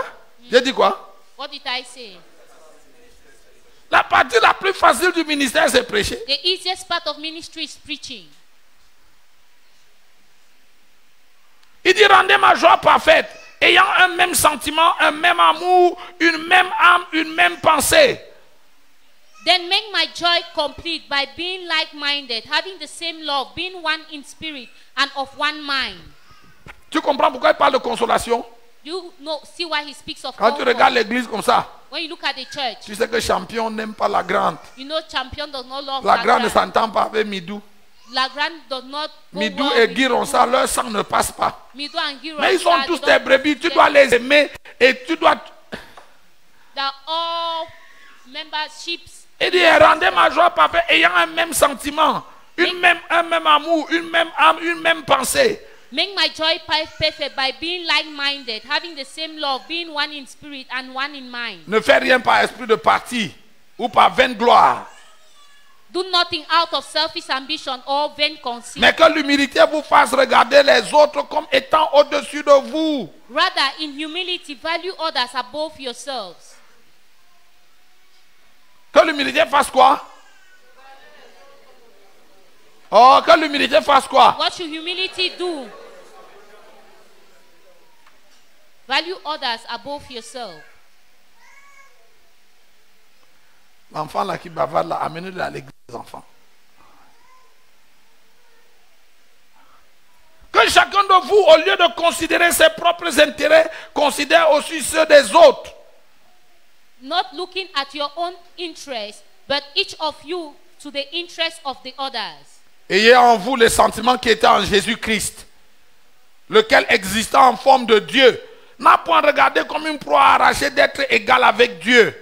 J'ai dit quoi? what did I say? La partie la plus facile du ministère, c'est prêcher. The easiest part of ministry is preaching. Il dit, rendez ma joie parfaite, ayant un même sentiment, un même amour, une même âme, une même pensée. Then make my joy complete by being like-minded, having the same love, being one in spirit and of one mind. Tu comprends pourquoi il parle de consolation? You know, see why he speaks of Quand tu comfort. regardes l'église comme ça, When you look at the church, tu sais que Champion n'aime pas la grande. you know champion does not love La grande ne Lagrande. s'entend pas avec Midou. Lagrande does not go Midou well et with Guy Ronsard, leur sang ne passe pas. Midou and Guy Mais ils sont Ronsard, tous they des don't- brebis, tu dois les aimer et tu dois... They're all memberships. Il dit, rendez ma joie parfaite, ayant un même sentiment, un même amour, une même âme, une même pensée. Make my joy perfect by being like-minded, having the same love, being one in spirit and one in mind. Ne fais rien par esprit de parti ou par vaine gloire, Do nothing out of selfish ambition or vain conceit. mais que l'humilité vous fasse regarder les autres comme étant au-dessus de vous. Rather, in humility, value others above yourselves. Que l'humilité fasse quoi? Oh, que l'humilité fasse quoi? What should humility do? Value others above yourself. L'enfant là qui bavarde là, amenez-le à l'église des enfants. Que chacun de vous, au lieu de considérer ses propres intérêts, considère aussi ceux des autres. Not looking at your own interest, but each of you to the interest of the others. Ayez en vous les sentiments qui étaient en Jésus-Christ, lequel existant en forme de Dieu, n'a point regardé comme une proie arrachée d'être égal avec Dieu.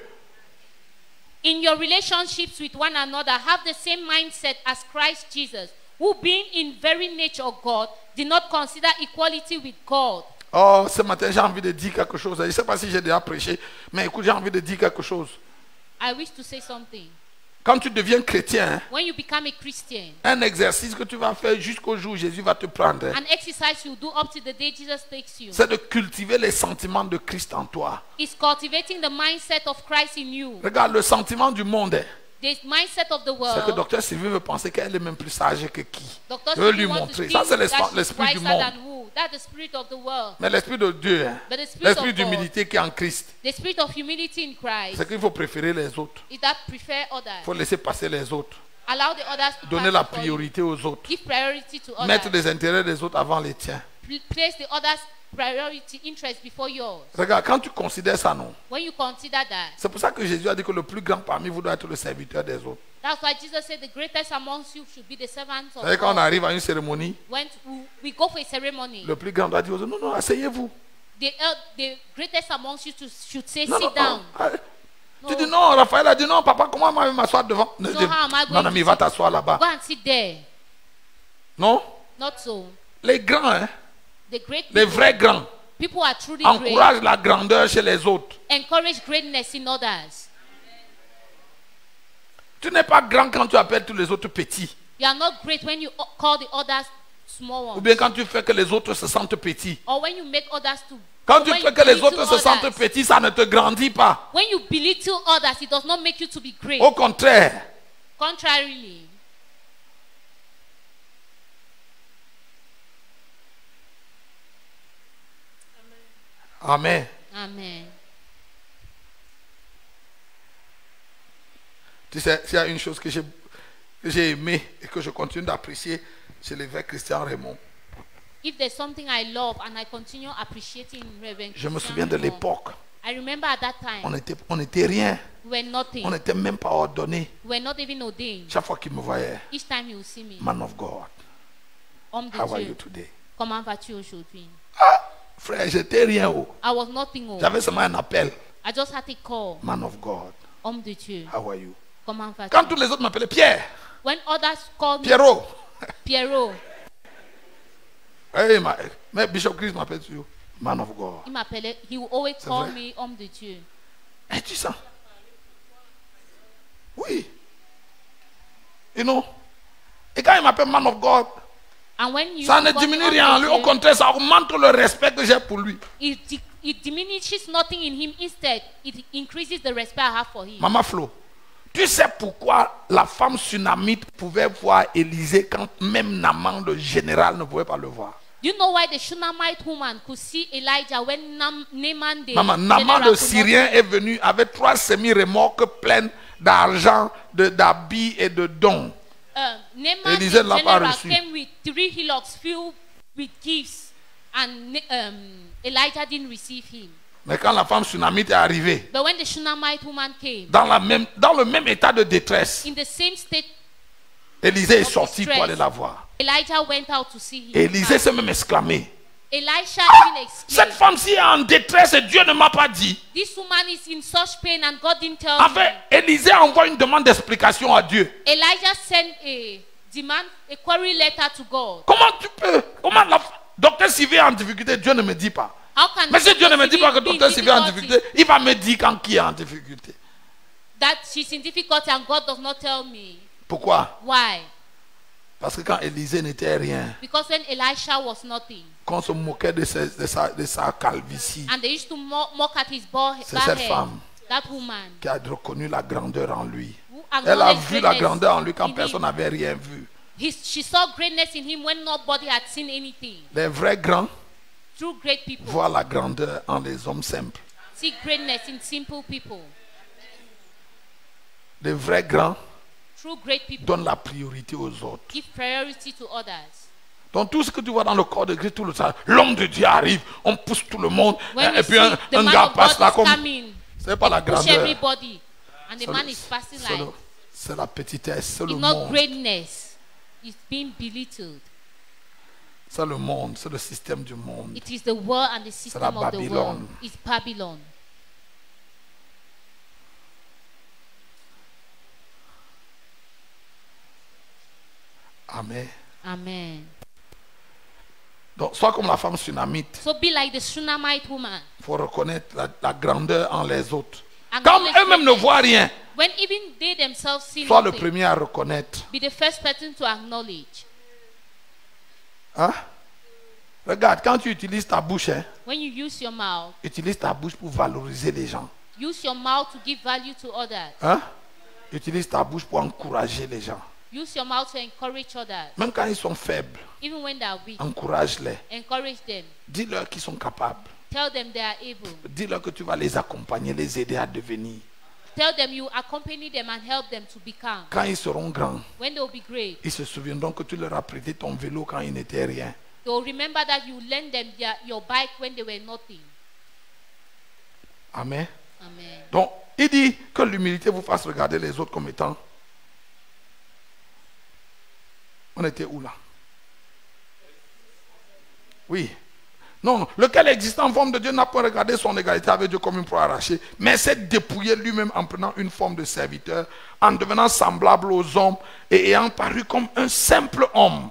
In your relationships with one another, have the same mindset as Christ Jesus, who being in very nature God, did not consider equality with God. Oh, ce matin, j'ai envie de dire quelque chose. Je ne sais pas si j'ai déjà prêché, mais écoute, j'ai envie de dire quelque chose. I wish to say something. Quand tu deviens chrétien, When you become a Christian, un exercice que tu vas faire jusqu'au jour où Jésus va te prendre, an exercise you do up to the day Jesus takes you c'est de cultiver les sentiments de Christ en toi. is cultivating the mindset of Christ in you. Regarde, le sentiment du monde, The mindset of the c'est que world. Dr. Sylvie veut penser qu'elle est même plus sage que qui. Dr. Je veux Sylvie lui wants to montrer. think Ça, c'est that she's l'esprit du wiser monde. than who? That's the spirit of the world. Mais l'esprit de Dieu, hein, But the spirit l'esprit of God, d'humilité qui est en Christ, the spirit of humility in Christ, c'est qu'il faut préférer les autres. is that prefer Il others faut laisser passer les autres. Allow the others to Donner pass la before you. priorité aux autres. Give priority to Mettre others. les intérêts des autres avant les tiens. Place the others' priority interest before yours. Regarde, quand tu considères ça, non. When you consider that, C'est pour ça que Jésus a dit que le plus grand parmi vous doit être le serviteur des autres. that's why Jesus said the greatest amongst you should be the servants Vous of savez, quand on God. arrive à une cérémonie, When we go for a ceremony, le plus grand doit dire aux autres, non, non, asseyez-vous. the greatest amongst you should say, Non, sit non, down. non. Ah, tu No. dis non, Raphaël a dit non, papa, comment moi je vais m'asseoir devant? So how am I going Non, to mais va sit? t'asseoir là-bas. Go and sit there. Non? Not so. Les grands, hein, The great les people, vrais grands, people are truly great. encouragent la grandeur chez les autres. Encourage greatness in others. Tu n'es pas grand quand tu appelles tous les autres petits. You are not great when you call the others small Ou ones. bien quand tu fais que les autres se sentent petits. Or when you make others to. Quand tu when fais you que les belittle autres se sentent others. petits, ça ne te grandit pas. When you belittle others, it does not make you to be great. Au contraire, Contrarily, amen. amen. Tu sais, s'il y a une chose que j'ai aimée et que je continue d'apprécier chez l'évêque Christian Raymond, If there's something I love and I continue appreciating Reverend je me Christian souviens de Raymond, l'époque, I remember at that time, on était rien, we were nothing. on n'était même pas ordonné. We were not even ordained. Chaque fois qu'il me voyait, Each time he will see me, man of God, homme de how are you Dieu, today? comment vas-tu aujourd'hui? Ah, frère, j'étais rien. Oh. I was nothing. Oh. J'avais seulement un appel, I just had a call, man of God, homme de Dieu, how are you? comment vas-tu? Quand tous les autres m'appelaient Pierre, When others call me Pierrot, Pierrot, hey, mais Bishop Chris m'appelle toujours man of God. il m'appelait, he will always C'est call vrai? me homme de Dieu. Et tu sens? Oui. You know? Et quand il m'appelle man of God, And when you ça ne call me diminue homme rien en de lui. Au Dieu, contraire, ça augmente le respect que j'ai pour lui. it diminishes nothing in him. Instead, it increases the respect I have for him. Maman Flo, tu sais pourquoi la femme sunamite pouvait voir Élisée quand même Naaman le général ne pouvait pas le voir? Do you know why the Shunammite woman could see Elijah when Naaman the Maman, Naaman general le could not Syrien see? est venu avec 3 semi-remorques pleines d'argent, d'habits et de dons. Naaman Élisée the ne l'a pas general reçu. came with 3 hillocks filled with gifts, and Elijah didn't receive him. Mais quand la femme sunamite est arrivée, But when the Shunammite woman came, dans le même état de détresse, in the same state, Élisée est of sorti pour distress, aller la voir. Elijah went out to see him. Et Élisée s'est même exclamé, Elisha ah, even cette exclaimed, femme-ci est en détresse et Dieu ne m'a pas dit. this woman is in such pain and God didn't tell En me. fait, Élisée envoie une demande d'explication à Dieu. Elijah sent a query letter to God. Comment la docteur Sylvie est en difficulté, Dieu ne me dit pas. How can Mais si Dieu ne me dit pas que be in docteur Sylvie est en difficulty? difficulté, il va me dire quand qui est en difficulté. That she's in difficulty and God does not tell me. Pourquoi? Why? Parce que quand Élisée n'était rien, Because when Elisha was nothing, qu'on se moquait de sa calvitie, and they used to mock at his bald c'est cette head, femme that woman qui a reconnu la grandeur en lui. who Elle a acknowledged vu la greatness grandeur en lui quand in personne him. n'avait rien vu. She saw greatness in him when nobody had seen anything. Les vrais grands True great people voient la grandeur en les hommes simples. see greatness in simple people. Les vrais grands True great people donnent la priorité aux autres. give priority to others. Donc tout ce que tu vois dans le corps de Christ, tout le temps, l'homme de Dieu arrive, on pousse tout le monde, When et you puis see un the man gars of passe là God comme... is coming, C'est pas la push grandeur, everybody, and the man is passing like c'est la petitesse, c'est le it's not monde. greatness. It's being belittled. C'est le monde, c'est le système du monde. It is the world and the system of the world. Babylone. It's Babylon. Amen. Amen. Donc sois comme la femme sunamite. So be like the Shunammite woman. Il faut reconnaître la grandeur en les autres. Quand Acknowledge eux-mêmes ne greatness. voient rien, When even they themselves see sois le nothing, premier à reconnaître. be the first person to acknowledge. Hein? Regarde, quand tu utilises ta bouche, hein, When you use your mouth, utilise ta bouche pour valoriser les gens. use your mouth to give value to others. Hein? Utilise ta bouche pour encourager les gens. Use your mouth to encourage others. Même quand ils sont faibles, Even when they are weak, encourage-les. encourage them. Dis-leur qu'ils sont capables. Tell them they are able. Dis-leur que tu vas les accompagner, les aider à devenir. tell them you accompany them and help them to become. Quand ils seront grands, When they will be great, ils se souviendront que tu leur as prêté ton vélo quand ils n'étaient rien. they will remember that you lent them your bike when they were nothing. Amen. Amen. Donc, il dit que l'humilité vous fasse regarder les autres comme étant. On était où là? Oui. Non, lequel existant en forme de Dieu n'a pas regardé son égalité avec Dieu comme une proie arrachée, mais s'est dépouillé lui-même en prenant une forme de serviteur, en devenant semblable aux hommes et ayant paru comme un simple homme.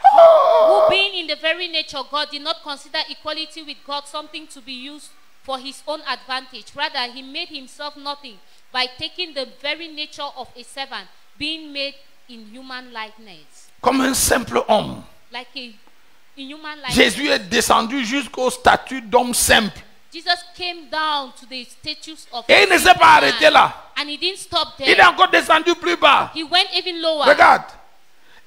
Who being in the very nature of God did not consider equality with God something to be used for his own advantage. Rather, he made himself nothing by taking the very nature of a servant, being made in human likeness. Comme un simple homme. Like in human likeness. Jésus est descendu jusqu'au statut d'homme simple. Jesus came down to the status of Et il ne s'est pas arrêté là. And he didn't stop there. Il est encore descendu plus bas. He went even lower. Regarde.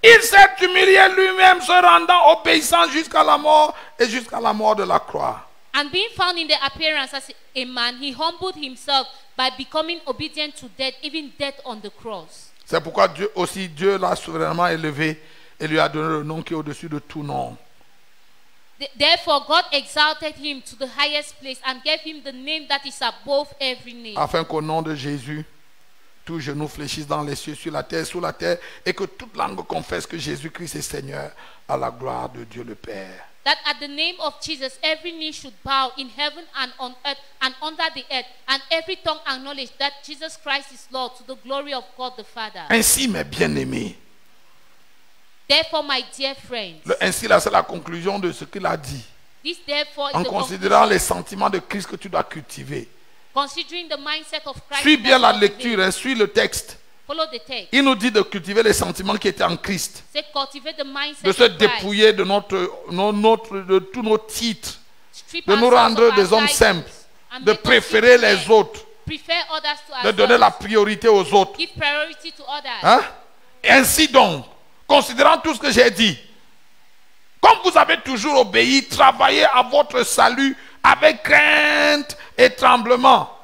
Il s'est humilié lui-même, se rendant obéissant jusqu'à la mort et jusqu'à la mort de la croix. And being found in the appearance as a man, he humbled himself by becoming obedient to death, even death on the cross. C'est pourquoi Dieu l'a souverainement élevé et lui a donné le nom qui est au-dessus de tout nom. Therefore, God exalted him to the highest place and gave him the name that is above every name. Afin qu'au nom de Jésus, tous genoux fléchissent dans les cieux, sur la terre, sous la terre, et que toute langue confesse que Jésus-Christ est Seigneur, à la gloire de Dieu le Père. That at the name of Jesus, every knee should bow in heaven and on earth and under the earth, and every tongue acknowledge that Jesus Christ is Lord, to the glory of God the Father. Ainsi, mes bien-aimés, Therefore, my dear friends, ainsi là, c'est la conclusion de ce qu'il a dit. this therefore is En the considérant conclusion. les sentiments de Christ que tu dois cultiver. Considering the mindset of Christ, Suis bien la that you lecture, cultivate. hein, suis le texte. Follow the text. Il nous dit de cultiver les sentiments qui étaient en Christ. Say cultivate the mindset De se of Christ. dépouiller de de tous nos titres. Strip De nous ourselves rendre of des our hommes titles simples. and De make us préférer superior. les autres. Prefer others to De donner la ourselves. priorité aux autres. Give priority to others. Hein? Et ainsi donc, considérant tout ce que j'ai dit, comme vous avez toujours obéi, travaillez à votre salut avec crainte et tremblement.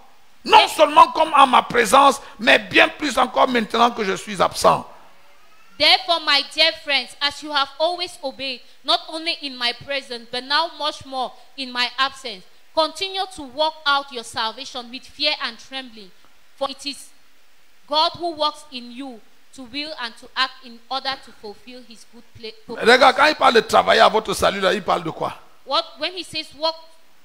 Non seulement comme en ma présence, mais bien plus encore maintenant que je suis absent. Therefore, my dear friends, as you have always obeyed, not only in my presence, but now much more in my absence, continue to work out your salvation with fear and trembling. For it is God who works in you to will and to act in order to fulfill his good purpose. Regarde, quand il parle de travailler à votre salut, là, il parle de quoi? When he says work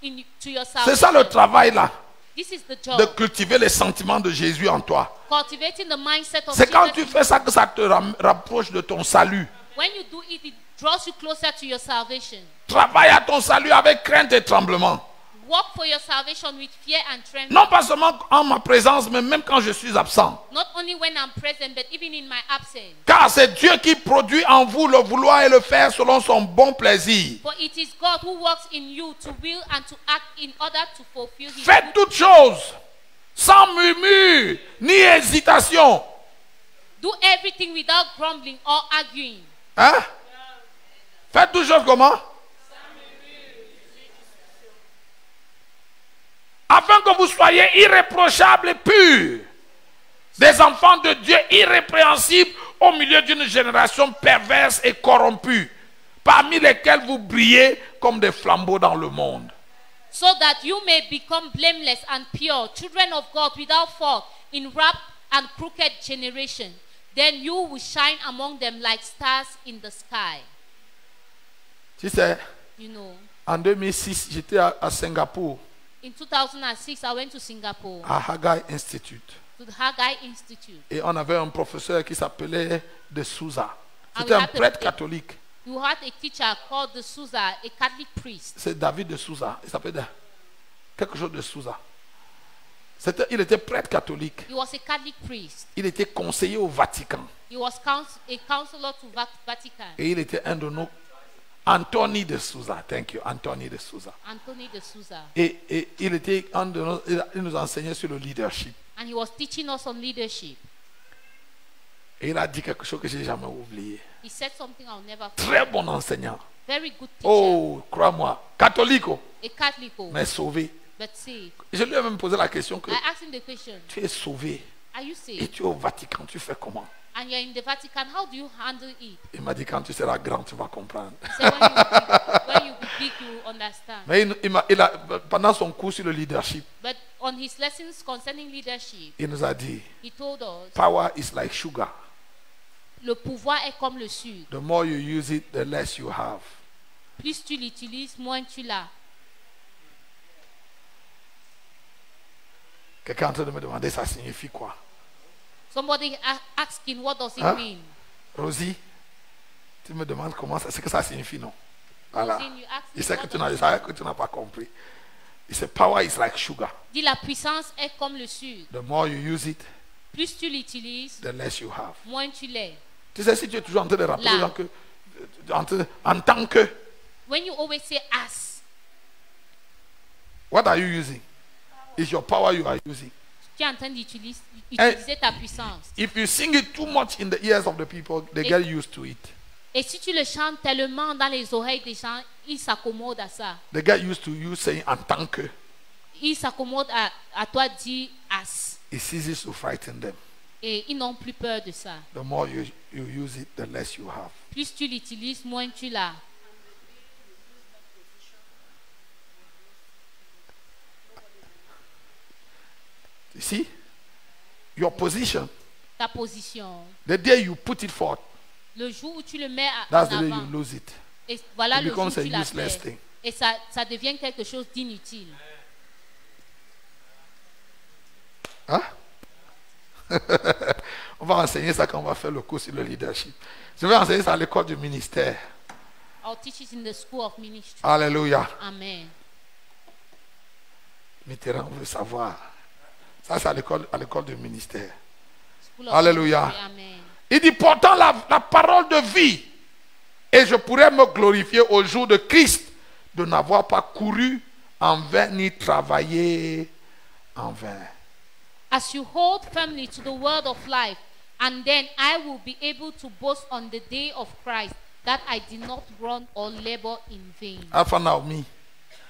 to your C'est ça le salvation, travail là, this is the de job. cultiver les sentiments de Jésus en toi. Cultivating the mindset of C'est quand Jesus tu in fais ça que ça te rapproche de ton salut. When you do it, it draws you closer to your salvation. Travaille à ton salut avec crainte et tremblement. Work for your salvation with fear and trembling. Non pas seulement en ma présence, mais même quand je suis absent. Not only when I'm present, but even in my absence. Car c'est Dieu qui produit en vous le vouloir et le faire selon son bon plaisir. For it is God who works in you to will and to act in order to fulfill his Faites toutes choses sans murmure ni hésitation. Do everything without grumbling or arguing. Hein? Faites toutes choses comment? Afin que vous soyez irréprochables et purs. Des enfants de Dieu irrépréhensibles au milieu d'une génération perverse et corrompue, parmi lesquels vous brillez comme des flambeaux dans le monde. So that you may become blameless and pure, children of God without fault, in wrapped and crooked generation. Then you will shine among them like stars in the sky. Tu sais, You know, en 2006, j'étais à Singapour, in 2006, I went to Singapore, à Haggai Institute. to the Haggai Institute. Et on avait un professeur qui s'appelait De Souza. Ah C'était oui, un prêtre catholique. You had a teacher called the Souza, a Catholic priest. C'est David de Souza. Il s'appelait quelque chose de Souza. Il était prêtre catholique. He was a Catholic priest. Il était conseiller au Vatican. He was a counselor to Vatican. Et il était un de nos... Anthony de Souza. Thank you. Anthony de Souza. Anthony de Souza. Et il était un de nos... Il nous enseignait sur le leadership. And he was teaching us on leadership. Et il a dit quelque chose que je n'ai jamais oublié. He said something I'll never forget. Très bon enseignant. Very good teacher. Oh, crois-moi. Catholique, A Catholic, mais sauvé. but saved. Je lui ai même posé la question que I asked him the question, tu es sauvé are you et saved? tu es au Vatican, tu fais comment? And you're in the Vatican, how do you handle it? Il m'a dit quand tu seras grand, tu vas comprendre. He said, when you be big, you will understand. Mais pendant son cours sur le leadership, But on his lessons concerning leadership, il nous a dit, he told us, power is like sugar. le pouvoir est comme le sucre. The more you use it, the less you have. Plus tu l'utilises, moins tu l'as. Quelqu'un est en train de me demander ça signifie quoi? Somebody asking, what does it Hein? mean? Rosie, tu me demandes comment ça, c'est que ça signifie, non? Voilà. Rosie, you ask Il me, sait what que tu does n'as it mean? pas compris. Il sait power is like sugar. Dit la puissance est comme le sucre. The more you use it, Plus tu l'utilises, the less you have. moins tu l'es. Tu sais, si tu es toujours en train de rappeler Là. aux gens que, en tant que, When you always say as, what are you using? It's your power you are using. tu es en train d'utiliser ta puissance. If you sing it too much in the ears of the people, they get used to it. Et si tu le chantes tellement dans les oreilles des gens, ils s'accommodent à ça. They get used to you saying en tant que. Ils s'accommodent à toi dire as. It ceases to frighten them. Et ils n'ont plus peur de ça. The more you use it, the less you have. Plus tu l'utilises, moins tu l'as. You see? Your position, Ta position. the day you put it forth, Le jour où tu le mets en that's the day you avant. lose it. Et voilà It le jour où becomes a tu l'as useless fait. thing. Et ça devient quelque chose d'inutile. Hein? On va enseigner ça quand on va faire le cours sur le leadership. Je vais enseigner ça à l'école du ministère. I'll teach it in the school of ministry. Alléluia. Amen. Mitterrand veut savoir. Ça, c'est à l'école du ministère. School of Alléluia. ministry. Amen. Il dit pourtant la parole de vie. Et je pourrais me glorifier au jour de Christ de n'avoir pas couru en vain ni travaillé en vain. As you hold firmly to the word of life, and then I will be able to boast on the day of Christ that I did not run or labor in vain. Alpha Naomi,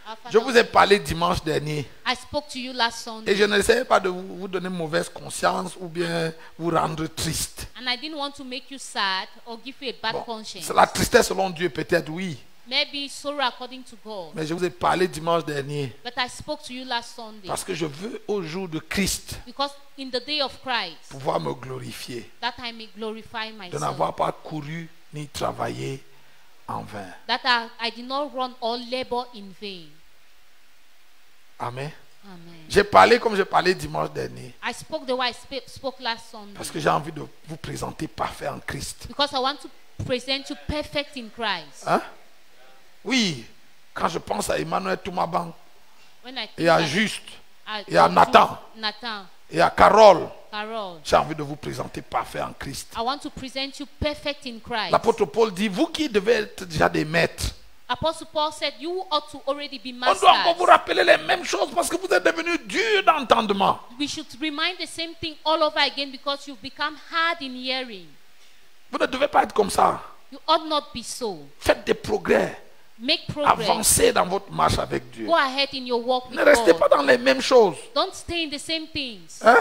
Alpha je vous ai parlé dimanche dernier. I spoke to you last Et Sunday, je n'essayais pas de vous donner mauvaise conscience ou bien vous rendre triste. and I didn't want to make you sad or give you a bad Bon, conscience. c'est la tristesse selon Dieu, peut-être oui. Maybe sorrow according to God. Mais je vous ai parlé dimanche dernier. But I spoke to you last Sunday Parce que je veux au jour de Christ because in the day of Christ, pouvoir me glorifier. that I may glorify De myself. n'avoir pas couru ni travaillé en vain. That I did not run or labor in vain. Amen. Amen. J'ai parlé comme j'ai parlé dimanche dernier. I spoke the way I spoke last Sunday. Parce que j'ai envie de vous présenter parfait en Christ. Because I want to present you perfect in Christ. Hein? Oui. Quand je pense à Emmanuel Toumaban, When I think et à that- Juste, I et à go to Nathan, Nathan, et à Carole, Carol, j'ai envie de vous présenter parfait en Christ. I want to present you perfect in Christ. L'apôtre Paul dit, vous qui devez être déjà des maîtres, Apostle Paul said, you ought to already be on doit encore vous masters. rappeler les mêmes choses parce que vous êtes devenus durs d'entendement. We should remind the same thing all over again because you've become hard in hearing. Vous ne devez pas être comme ça. You ought not be so. Faites des progrès. Make progress. Avancez dans votre marche avec Dieu. Go ahead in your walk with Ne restez God. pas dans les mêmes choses. Don't stay in the same things. Hein?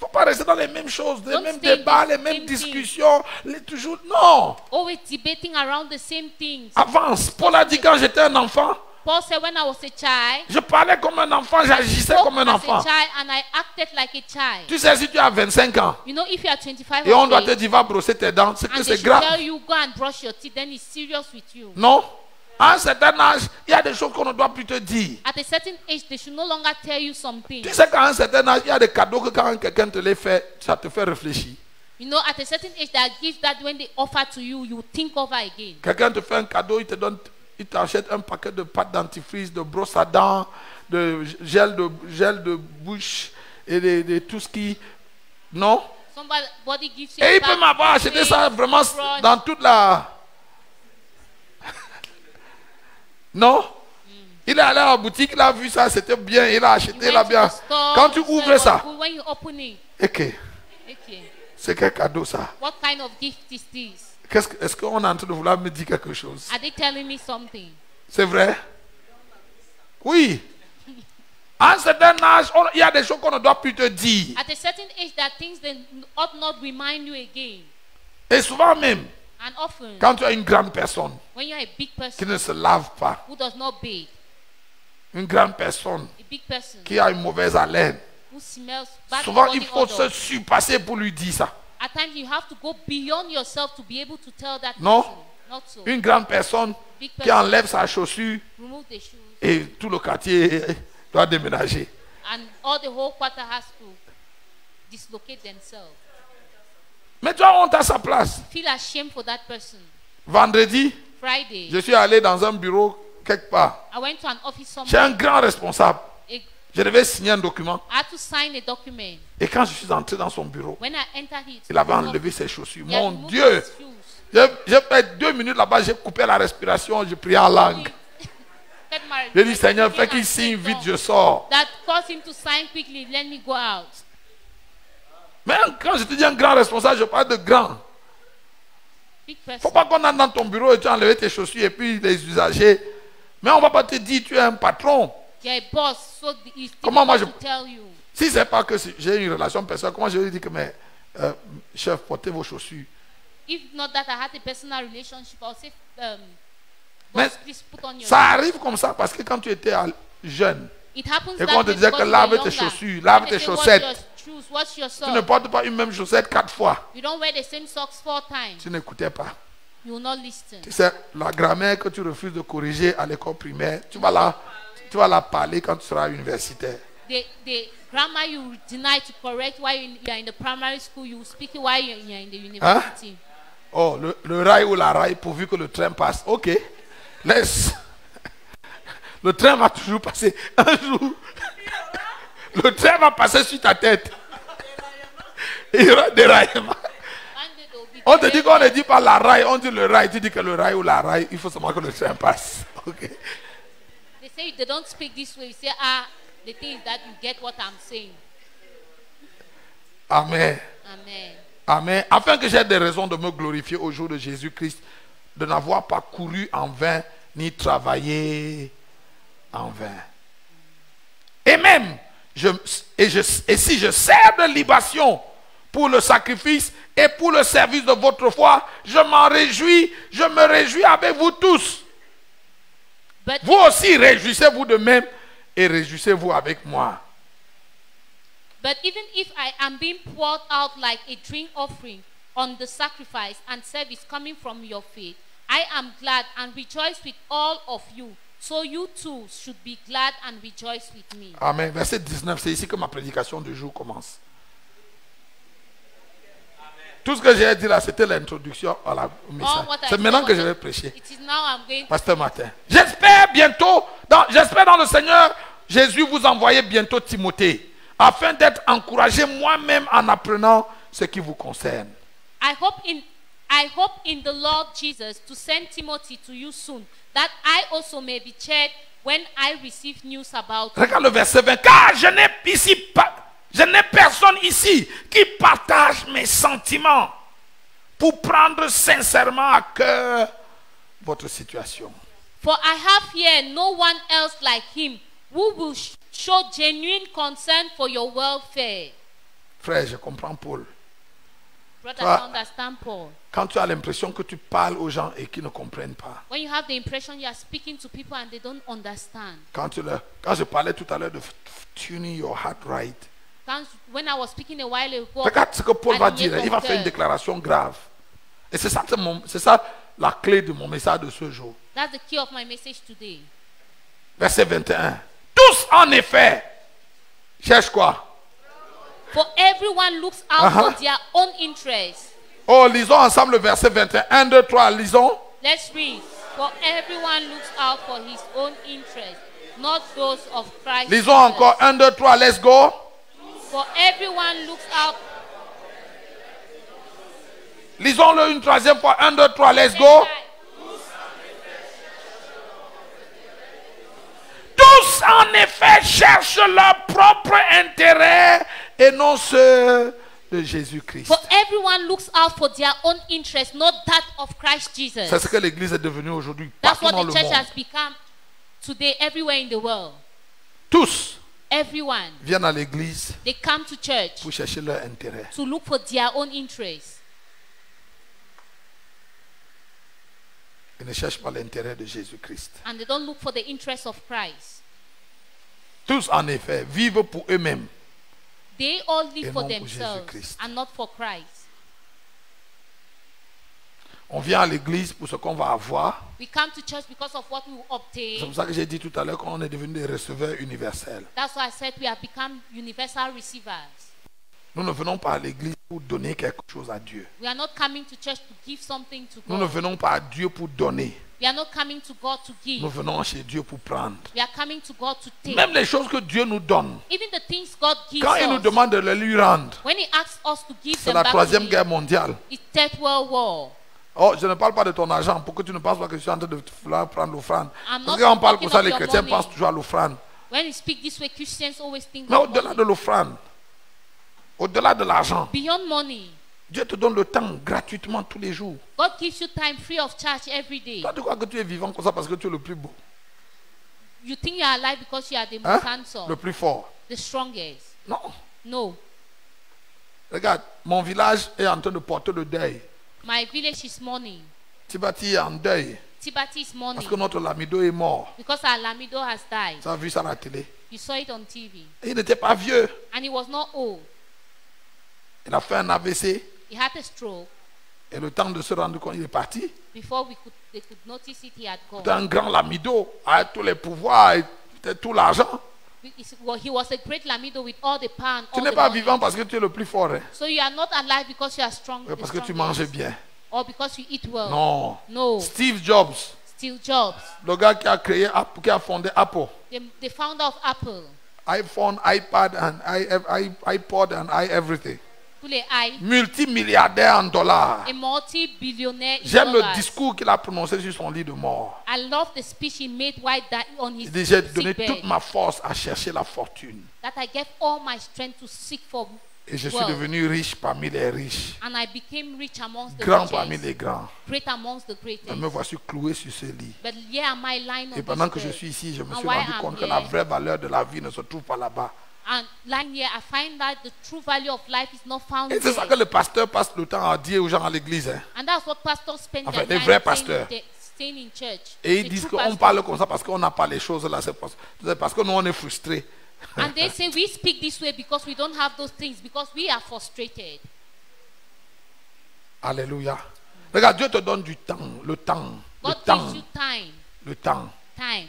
Faut pas rester dans les mêmes choses, les Don't mêmes stay in débats, the les mêmes same discussions, toujours. Non! Always debating around the same things. Avance. Paul a dit quand j'étais un enfant, Paul said, when I was a child, je parlais comme un enfant, j'agissais spoke comme un as enfant. a child and I acted like a child. Tu sais, si tu as 25 ans You know, if you are 25 et on of doit te age, dire va brosser tes dents, c'est que and they c'est should grave. tell you go and brush your teeth, then it's serious with you. Non? À un certain âge, il y a des choses qu'on ne doit plus te dire. At a certain age, they should no longer tell you something. Tu sais qu'à un certain âge, il y a des cadeaux que quand quelqu'un te les fait, ça te fait réfléchir. You know, at a certain age, there are gifts that when they offer to you, you think over again. Quelqu'un te fait un cadeau, il t'achète un paquet de pâte dentifrice, de brosse à dents, de gel de bouche et de tout ce qui... Non? Somebody gives you Et il back peut m'avoir acheté face, ça vraiment brush. dans toute la... Non? Il est allé à la boutique, il a vu ça, c'était bien, il a acheté, You il went a to bien. the store, Quand tu you said, ouvres ça, when you open it, ok, okay, c'est quel cadeau ça? what kind of gift is this? Est-ce qu'on est en train de vouloir me dire quelque chose? Are they telling me something? C'est vrai? Oui. À un certain âge, il y a des choses qu'on ne doit plus te dire. At a certain age, there are things that ought not remind you again. Et souvent même, And often, quand tu as une grande personne when you're a big qui person ne se lave pas, who does not bathe, une grande personne a big person qui a une mauvaise haleine, who smells bad souvent body il faut se odor, surpasser pour lui dire ça. at times you have to go beyond yourself to be able to tell that Non. person. Not so. Une grande personne Big qui person enlève sa chaussure remove the shoes, et tout le quartier doit déménager. and all the whole quarter has to dislocate themselves. Mais tu as honte à sa place. Feel ashamed for that person. Vendredi, Friday, je suis allé dans un bureau quelque part. I went to an office J'ai un somewhere. grand responsable. I Je devais signer un document. had to sign a document. Et quand je suis entré dans son bureau, When I entered it, il avait enlevé ses chaussures. he had Mon removed Dieu! his shoes. J'ai fait 2 minutes là-bas, j'ai coupé la respiration, j'ai prié en langue. Get married. J'ai dit, Seigneur, fais qu'il signe vite, je sors. That caused him to sign quickly. Let me go out. Mais quand je te dis un grand responsable, je parle de grand. Big Faut person. pas qu'on entre dans ton bureau et tu as enlevé tes chaussures et puis les usagers. Mais on va pas te dire, tu es un patron. You're a boss, so it's Comment moi difficult to tell you. Si c'est pas que j'ai une relation personnelle, comment je vais dire que, mais, chef, portez vos chaussures. If not that I had a personal relationship, I'll say, Mais boss, please put on your ça arrive comme ça parce que quand tu étais jeune, It happens et that qu'on te way disait que because lave you're tes younger. chaussures, lave And tes they say, chaussettes. Wash your shoes, wash your Tu ne socks. portes pas une même chaussette 4 fois. You don't wear the same socks 4 times. Tu n'écoutais pas. You will not listen. Tu sais, la grammaire que tu refuses de corriger à l'école primaire, tu vas la parler quand tu seras universitaire. The grammar you deny to correct while you're in the primary school, you will speak it while you're in the university. Oh, le rail ou la rail pourvu que le train passe. Ok, laisse. Le train va toujours passer. Un jour, le train va passer sur ta tête. Il y aura des raillements. One day there will be On te dit qu'on ne dit pas la rail, on dit le rail. Tu dis que le rail ou la rail, il faut seulement que le train passe. Ok. They say they don't speak this way. You say, the thing is that you get what I'm saying. Amen. Amen. Amen. Afin que j'ai des raisons de me glorifier au jour de Jésus-Christ, de n'avoir pas couru en vain, ni travaillé en vain. Et même, et si je sers de libation pour le sacrifice et pour le service de votre foi, je me réjouis avec vous tous. But Vous aussi, réjouissez-vous de même et réjouissez-vous avec moi. But even if I am being poured out like a drink offering on the sacrifice and service coming from your faith, I am glad and rejoice with all of you. So you too should be glad and rejoice with me. Amen. Verset 19, c'est ici que ma prédication du jour commence. Tout ce que j'ai dit là, c'était l'introduction au message. All what I C'est said maintenant que was je vais that prêcher. It is now I'm going to Pasteur Martin. J'espère bientôt, j'espère dans le Seigneur, Jésus vous envoyer bientôt Timothée, afin d'être encouragé moi-même en apprenant ce qui vous concerne. I hope in the Lord Jesus to send Timothy to you soon, that I also may be cheered when I receive news about you. Regarde le verset 20. Car je n'ai personne ici qui partage mes sentiments pour prendre sincèrement à cœur votre situation. For I have here no one else like him who will show genuine concern for your welfare. Frère, je comprends Paul. Brother, Toi- I understand Paul. Quand tu as l'impression que tu parles aux gens et qu'ils ne comprennent pas. When you have the impression you are speaking to people and they don't understand. Quand je parlais tout à l'heure de tuning your heart right. When I was speaking a while ago, Regarde ce que Paul va aligner dire. ton Il va faire une cœur. déclaration grave. Et c'est ça la clé de mon message de ce jour. That's the key of my message today. Verset 21. Tous en effet. Cherche quoi? For everyone looks out for their own interest. Oh, lisons ensemble le verset 21. 1, 2, 3, lisons. Let's read. For everyone looks out for his own interest, not those of Christ. Lisons encore. 1, 2, 3, let's go. For everyone looks out. Lisons-le une troisième fois. 1, 2, 3, let's go. Tous en effet cherchent leur propre intérêt et non ceux de Jésus-Christ. For everyone looks out for their own interest, not that of Christ Jesus. C'est ce que l'Église est devenue aujourd'hui That's partout what dans the le church monde. has become today everywhere in the world. Tous. Everyone, viennent à l'église they come to church pour chercher leur intérêt. to look for their own interests. Ils ne cherchent pas l'intérêt de Jésus-Christ. And they don't look for the interests of Christ. Tous, en effet, vivent pour eux-mêmes. They all live Et for non pour themselves Jésus-Christ. and not for Christ. On vient à l'église pour ce qu'on va avoir. We come to church because of what we will C'est obtain. pour ça que j'ai dit tout à l'heure qu'on est devenu des receveurs universels. That's why I said we have become universal receivers. Nous ne venons pas à l'église pour donner quelque chose à Dieu. We are not coming to church to give something to Nous ne God. venons pas à Dieu pour donner. We are not coming to God to Nous give. venons chez Dieu pour prendre. We are coming to God to take. Même les choses que Dieu nous donne, Even the things God gives quand il nous us, demande de les lui rendre, when He asks us to give c'est them la back to troisième Him, guerre mondiale. it's Third World War. Oh, je ne parle pas de ton argent pour que tu ne penses pas que je suis en train de vouloir prendre l'offrande. I'm Parce not qu'on parle talking comme ça, of les your chrétiens money. pensent toujours à l'offrande. When we speak this way, Christians always think Mais of au-delà money. de l'offrande, au-delà de l'argent, Beyond money, Dieu te donne le temps gratuitement tous les jours. God gives you time free of charge every day. Toi, tu crois que tu es vivant comme ça parce que tu es le plus beau, You think you are alive because you are the hein? most handsome, Le plus fort. the strongest. Non. No. Regarde, mon village est en train de porter le deuil. My village is mourning. Tibati est en deuil Tibati is mourning parce que notre Lamido est mort. because our Lamido has died. Tu as vu ça à la télé. You saw it on TV. Et il n'était pas vieux. And he was not old. Il a fait un AVC. He had a stroke. Et le temps de se rendre compte, il est parti. Before they could notice it, he had gone. C'était un grand Lamido avec tous les pouvoirs et tout l'argent. He was a great Lamido with all the power and Tu all n'es the pas money. vivant parce que tu es le plus fort. Hein? So you are not alive because you are strong. Ouais, the parce que tu strongest. manges bien. Or because you eat well. Non. No. Steve Jobs, Steve Jobs, le gars qui a créé, qui a fondé Apple. the founder of Apple. iPhone, iPad, and iPod, and everything. Tous les I, Multimilliardaire en dollars. a multi-billionaire in J'aime le dollars. discours qu'il a prononcé sur son lit de mort. I love the speech he made while on his Il dit, j'ai donné sick bed, toute ma force à chercher la fortune. that I gave all my strength to seek for Et je suis wealth. devenu riche parmi les riches. And I became rich amongst the Grand parmi richest, les grands. great amongst the Et greatest. me voici cloué sur ce lit. But here am I lying Et on pendant this que je bed. suis ici, je me And suis while rendu I'm compte que here, la vraie valeur de la vie ne se trouve pas là-bas. And lying here, I find that the true value of life is not found Et c'est ça que there. le pasteur passe le temps à dire aux gens à l'église. Hein. And that's what pastors spend Enfin, their les vrais time pasteurs. staying in church. Et ils The disent true qu'on pastors. parle comme ça parce qu'on n'a pas les choses là. C'est parce que nous, on est frustrés. And they say we speak this way because we don't have those things, because we are frustrated. Alléluia. Regarde, Dieu te donne du temps. Le temps. Le God temps. gives you time. Le temps. Time.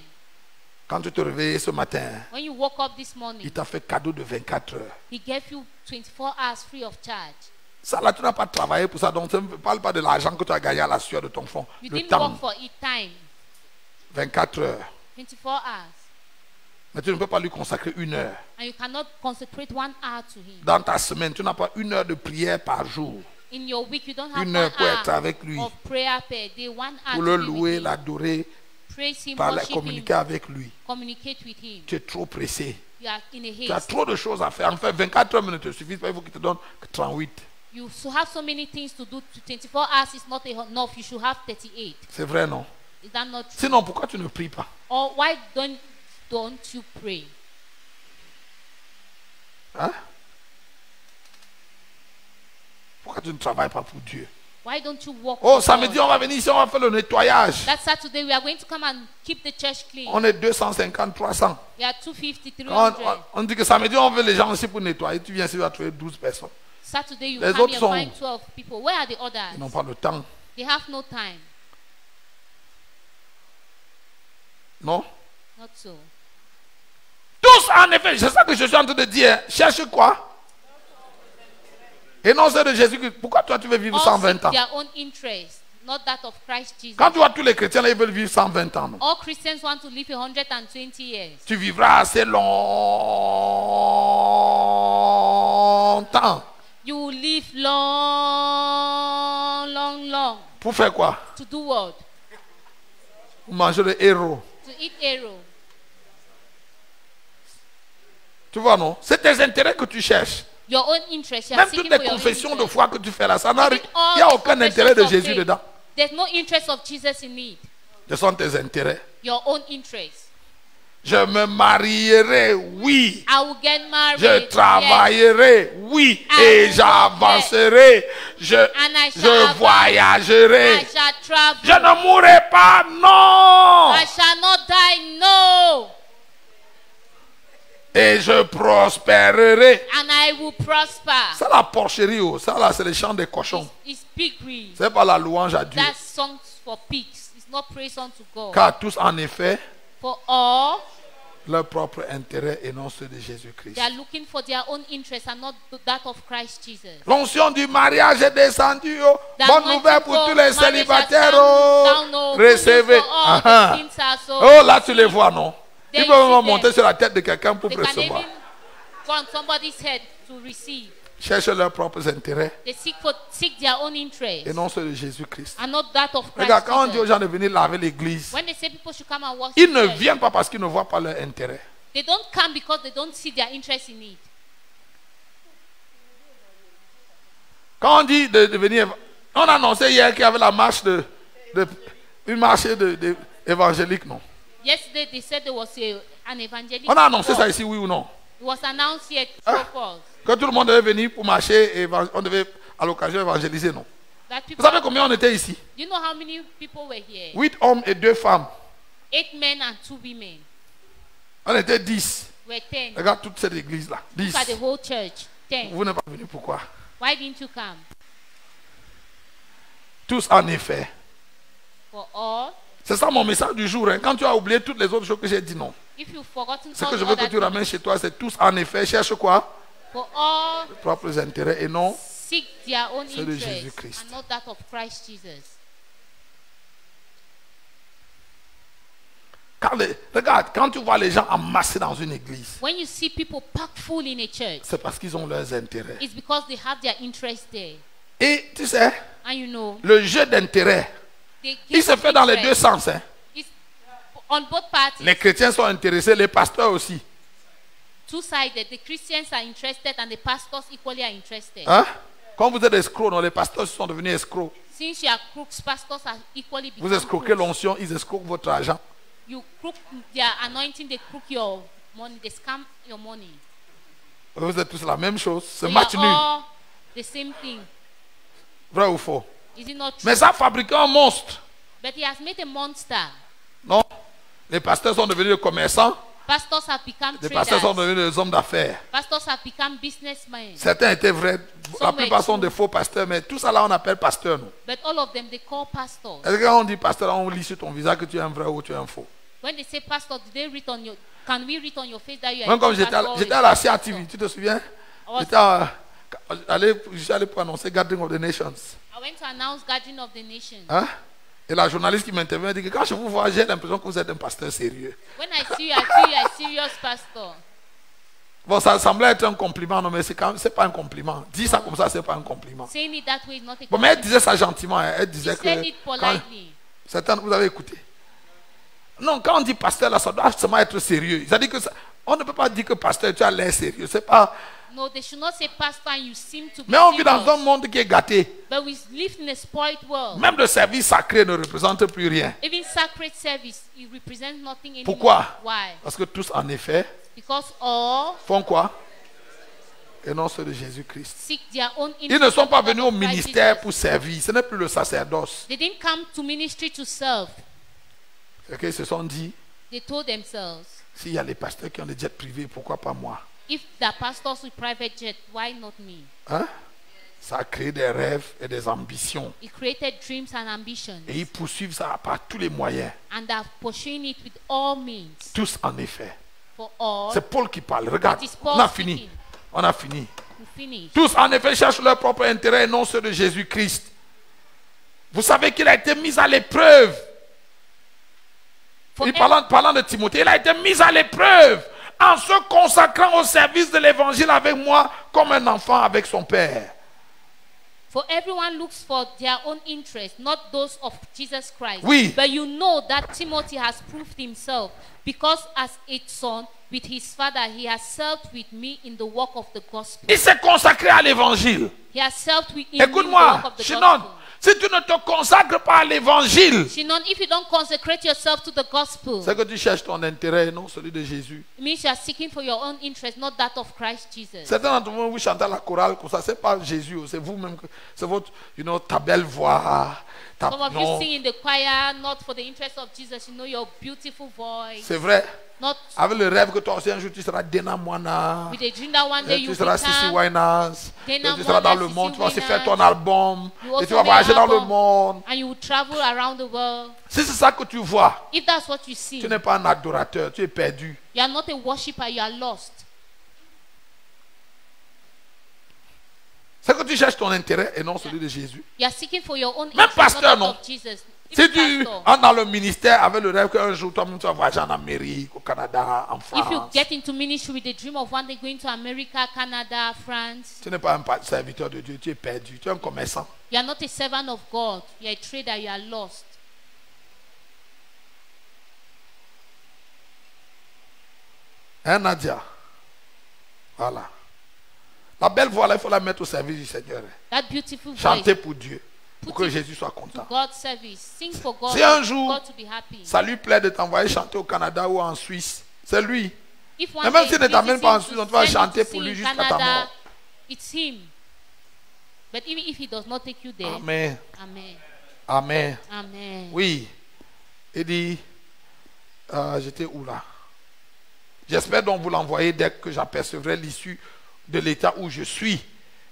Quand tu te réveilles ce matin, When you woke up this morning, il t'a fait cadeau de 24 heures. He gave you 24 hours free of charge. Ça là, tu n'as pas travaillé pour ça. Donc, ne parle pas de l'argent que tu as gagné à la sueur de ton front. You Le didn't temps. work for it. Time. 24 heures. 24 hours. Mais tu ne peux pas lui consacrer 1 heure. And you cannot consecrate 1 hour to Him. Dans ta semaine, tu n'as pas 1 heure de prière par jour. In your week, you don't have 1 1 heure pour être hour avec lui. of prayer per day. 1 hour Pour to le be with louer, Him. l'adorer, Praise Him, parler, worship communiquer Him, avec lui. communicate with Him. Tu es trop pressé. You are in a Tu as haste. trop de choses à faire. En fait, 24 heures ne te suffisent pas. Il faut qu'il te donne 38. You have so many things to do. 24 hours is not enough. You should have 38. C'est vrai, non? Is that not true? Sinon, pourquoi tu ne pries pas? Or why don't you pray? Hein? Pourquoi tu ne travailles pas pour Dieu? Why don't you walk? Oh, for samedi, God? on va venir ici, on va faire le nettoyage. That Saturday we are going to come and keep the church clean. On est 250, 300. We are 250, Quand 300. on dit que samedi, on veut les gens ici pour nettoyer. Tu viens ici, tu vas trouver 12 personnes. Saturday you Les come autres here sont- find 12 people. Where are the others? Ils n'ont pas le temps. They have no time. Non? Not so. Tous, en effet, c'est ça que je suis en train de dire. Cherche quoi? Et non, c'est de Jésus. Pourquoi toi, tu veux vivre All 120 seek ans? their own interest, not that of Christ Jesus. Quand tu vois tous les chrétiens, là, ils veulent vivre 120 ans. Non? All Christians want to live 120 years. Tu vivras assez longtemps. You will live long, long, long. Pour faire quoi? To do what? Pour manger le héros. To eat arrow. Tu vois, non? C'est tes intérêts que tu cherches. Your own interest. You are Même toutes seeking les for your own confessions de interest. foi que tu fais là, ça n'a Even ri- all il n'y a the aucun confessions intérêt de of Jésus faith, dedans. There's no interest of Jesus in it. Ce sont tes intérêts. Your own interest. Je me marierai, oui. I will get married. Je yes. travaillerai, oui. I Et will j'avancerai. And I Je shall voyagerai. I shall travel. Je ne mourrai pas, non. I shall not die, no. Et je prospérerai. And I will prosper. C'est la porcherie, oh. Ça là, c'est le chant des cochons. It's piggery. C'est pas la louange à Dieu. That's songs for pigs. It's not praise unto God. Car tous, en effet, For all, leur propre intérêt et non ceux de Jésus-Christ. they are looking for their own interest and not that of Christ Jesus. L'onction du mariage est descendue. Oh. The Bonne anointing nouvelle pour for tous les marriage has célibataires. come Oh. down, oh. Good news Recevez. for all Ah, the saints are so oh, là, tu les vois, non? They Ils peuvent même see monter them. sur la tête de quelqu'un pour They can recevoir. even go on somebody's head to receive. Cherchent leurs propres intérêts They seek their own interest et non ceux de Jésus-Christ. and not that of Christ Regarde, quand on dit aux Jesus. gens de venir laver l'église, When they say people should come and worship ils ne church, viennent pas parce qu'ils ne voient pas leur intérêt. they don't come because they don't see their interest in it. Quand on dit de venir, on a annoncé hier qu'il y avait la marche une marche évangélique, non? Yesterday they said there was an evangelical. On a annoncé ça walk. ici, oui ou non? It was announced here Ah. to us Que tout le monde devait venir pour marcher et on devait à l'occasion évangéliser, non? that Vous people. savez combien on était ici? You know how many people were here? 8 hommes et 2 femmes. 8 men and 2 women. On était 10. Were 10. Regarde toute cette église-là. 10. Look at the whole church. 10. Vous n'êtes pas venus pourquoi? Why didn't you come? Tous en effet. For all. C'est ça mon message du jour. Hein. Quand tu as oublié toutes les autres choses que j'ai dit, non. If you've forgotten Ce all que je the veux que other tu ramènes things, chez toi, c'est tous en effet. Cherche quoi? for all Leurs propres intérêts et non. seek their own Ceux de interest Jésus-Christ. and not that of Christ Jesus. Regarde, quand tu vois les gens amassés dans une église, When you see people packed full in a church, c'est parce qu'ils ont leurs intérêts. it's because they have their interest there. Et tu sais, And you know, le jeu d'intérêt, they il give se fait dans les interest. deux sens. Hein. It's on both parties. Les chrétiens sont intéressés, les pasteurs aussi. Two-sided. The Christians are interested and the pastors equally are interested. Hein? Quand vous êtes escrocs, non, les pasteurs sont devenus escrocs. Since you are crooks, pastors are equally Vous become escroquez crooks. l'onction, ils escroquent votre argent. You crook their anointing, they crook your money, they scam your money. Vous êtes tous la même chose. C'est They match are nul. all the same thing. Vrai ou faux? Is it not true? Mais ça a fabriqué un monstre. But he has made a monster. Non? Les pasteurs sont devenus des commerçants. Pastors have become Les pasteurs sont traders. devenus des hommes d'affaires. Pastors have become businessmen. Certains étaient vrais. La Some plupart were sont true. des faux pasteurs. Mais tout ça là, on appelle pasteur, nous. But all of them, they call pastors. Est-ce que quand on dit pasteur, on lit sur ton visage que tu es un vrai ou tu es un faux? When they say pastor, do they read on your, can we read on your face that you are Même a comme true j'étais à pastor? la CIA TV, tu te souviens? was- Je suis allé pour annoncer Gathering of the Nations. I went to announce Gathering of the Nations. Hein? Et la journaliste qui m'intervient dit que quand je vous vois, j'ai l'impression que vous êtes un pasteur sérieux. When I see you are a serious pastor. Bon, ça semblait être un compliment, non, mais c'est pas un compliment. Dis ça comme ça, c'est pas un compliment. Saying it that way is not a Bon, mais elle compliment. disait ça gentiment. Hein. Elle She disait que. said it quand- politely. certains, vous avez écouté. Non, quand on dit pasteur, là, ça doit seulement être sérieux. C'est-à-dire que on ne peut pas dire que pasteur, tu as l'air sérieux. C'est pas. No, they should not say pastor and you seem to be Mais on vit dans serious. un monde qui est gâté. But we live in a spoiled world. Même le service sacré ne représente plus rien. Even sacred service, it represents nothing anymore. Pourquoi? Why? Parce que tous, en effet, Because all font quoi? Et non ceux de Jésus-Christ. seek their own Ils ne sont pas interest venus au of Christ ministère Jesus. pour servir. Ce n'est plus le sacerdoce. They didn't come to ministry to serve. C'est qu'ils se sont dit, They told themselves, s'il y a les pasteurs qui ont des jets privés, pourquoi pas moi? if the pastors with private jet, why not me? Hein? Ça a créé des rêves et des ambitions. It created dreams and ambitions. Et ils poursuivent ça par tous les moyens. And are pursuing it with all means. Tous en effet. For all, C'est Paul qui parle. Regarde, It is Paul on a fini. speaking. On a fini. to finish. Tous en effet cherchent leur propre intérêt et non ceux de Jésus-Christ. Vous savez qu'il a été mis à l'épreuve. For Et parlant de Timothée, il a été mis à l'épreuve en se consacrant au service de l'évangile avec moi comme un enfant avec son père. For everyone looks for their own interest, not those of Jesus Christ. Oui. But you know that Timothy has proved himself, because as a son with his father, he has served with me in the work of the gospel. Il s'est consacré à l'évangile. He has served with in me in the work Écoute-moi, of the Chinon, gospel. Si tu ne te consacres pas à l'évangile, Shinon, if you don't consecrate yourself to the gospel, c'est que tu cherches ton intérêt et non celui de Jésus. it means you are seeking for your own interest, not that of Christ Jesus. Certains d'entre vous, vous chantez à la chorale comme ça, c'est pas Jésus, c'est vous-même, c'est votre, ta belle voix. Some of you Non, sing in the choir, not for the interest of Jesus, your beautiful voice. c'est vrai. Not Avec le rêve que toi aussi un jour tu seras Dena Moana, with a dream that one day tu you seras Sissy become. Winehouse, Dena tu seras dans Moana, le monde, Sissy tu vas aussi faire Winehouse. ton album, You et also tu vas make voyager dans le album. monde. And you will travel around the world. Si c'est ça que tu vois, If that's what you see, tu n'es pas un adorateur, tu es perdu. you are not a worshiper, you are lost. C'est que tu cherches ton intérêt et non celui de Jésus. You are seeking for your own Même interest, pasteur, not non. that of Jesus. Si Even tu pastor, entres dans le ministère avec le rêve qu'un jour toi-même tu vas voyager en Amérique, au Canada, en if you France, get into ministry with the dream of one day going to America, Canada, France, tu n'es pas un serviteur de Dieu, tu es perdu, tu es un commerçant. you are not a servant of God. You are a trader, you are lost. Hein, Nadia? Voilà. La belle voix là, il faut la mettre au service du Seigneur. That beautiful voice, Chanter pour Dieu, pour Put que it Jésus soit to content. God's service. Sing for God, Si un for jour, God to be happy. ça lui plaît de t'envoyer chanter au Canada ou en Suisse, c'est lui. If Mais one même day s'il ne it t'amène pleases pas en him Suisse, to on va send you chanter to pour sing lui in jusqu'à ta Canada, mort. it's him. But even if he does not take you there, Amen. amen. Amen. Amen. Oui. Il dit, j'étais où là? J'espère donc vous l'envoyer dès que j'apercevrai l'issue de l'état où je suis.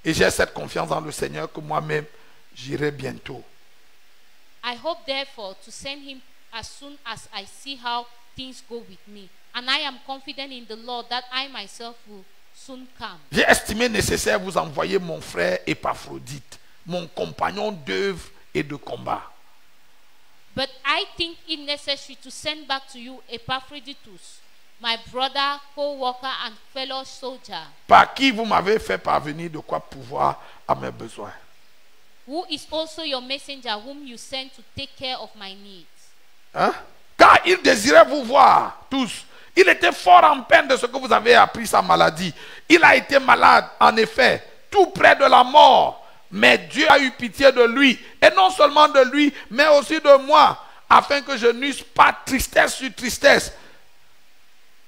Et j'ai cette confiance dans le Seigneur que moi-même, j'irai bientôt. I hope therefore to send him as soon as I see how things go with me. And I am confident in the Lord that I myself will soon come. J'ai estimé nécessaire vous envoyer mon frère Épaphrodite, mon compagnon d'œuvre et de combat. But I think it necessary to send back to you Epaphroditus, my brother, co-worker, and fellow soldier, Par qui vous m'avez fait parvenir de quoi pouvoir à mes besoins. who is also your messenger, whom you sent to take care of my needs. Hein? Car il désirait vous voir tous. Il était fort en peine de ce que vous avez appris sa maladie. Il a été malade, en effet, tout près de la mort. Mais Dieu a eu pitié de lui. Et non seulement de lui, mais aussi de moi, afin que je n'eusse pas tristesse sur tristesse.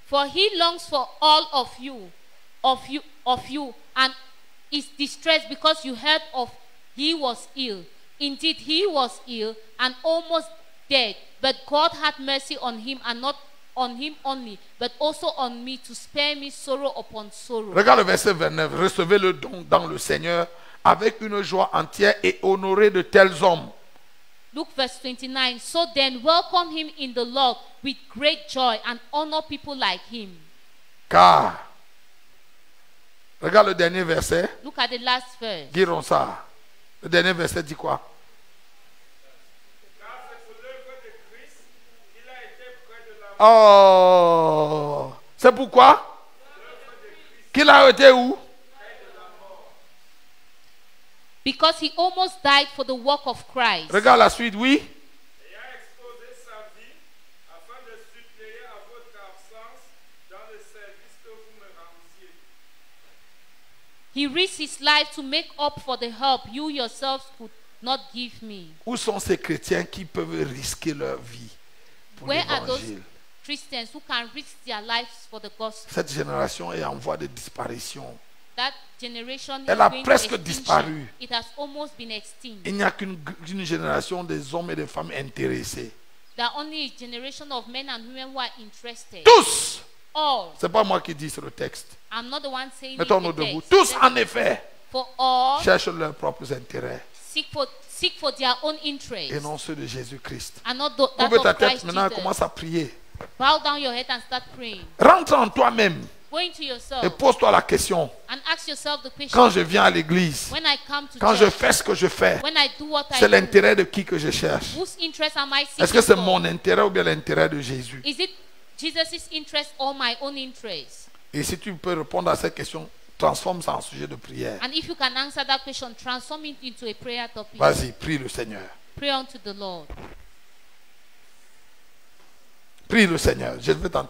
For he longs for all of you, and is distressed because you heard of he was ill. Indeed, he was ill and almost dead, but God had mercy on him, and not on him only, but also on me, to spare me sorrow upon sorrow. Regarde le verset 29. Recevez le don dans le Seigneur avec une joie entière et honorez de tels hommes. Look verse 29. So then welcome him in the Lord with great joy, and honor people like him. Car, regarde le dernier verset. Look at the last verse. Dirons ça. Le dernier verset dit quoi? Car c'est pour l'œuvre de Christ qu'il a été près de la mort. Oh, c'est pourquoi qu'il a été où? Because he almost died for the work of Christ. Regarde la suite, oui. Ayant exposé sa vie afin de suppléer à votre absence dans le service que vous me rendiez. He risked his life to make up for the help you yourselves could not give me. Où sont ces chrétiens qui peuvent risquer leur vie pour Where are those l'évangile? Christians who can risk their lives for the gospel? Cette génération est en voie de disparition. That generation Elle is a going presque to disparu. extinction. It has almost been extinct. Il n'y a qu'une génération des hommes et des femmes intéressés. There are only a generation of men and women who are interested. Tous! All. C'est pas moi qui dis sur le texte. I'm not the one saying it, Mettons-nous the debout. text. Tous, en effet, For all cherchent leurs propres intérêts seek for their own interest, et non ceux de Jésus-Christ. and not that Ouvre ta of tête Christ maintenant et Jesus. commence à prier. Bow down your head and start praying. Rentre en toi-même Go into et yourself pose-toi la question. and ask yourself the question. Quand je viens à l'église, When I come to quand je church, fais ce que je fais, when I do what I c'est do, l'intérêt de qui que je cherche? whose interest am I Est-ce que seeking c'est for? mon intérêt ou bien l'intérêt de Jésus? Is it Jesus' interest or my own interest? Et si tu peux répondre à cette question, transforme ça en sujet de prière. And if you can answer that question, transform it into a prayer topic. Vas-y, prie le Seigneur. Pray unto the Lord. Prie le Seigneur. Je vais t'entendre.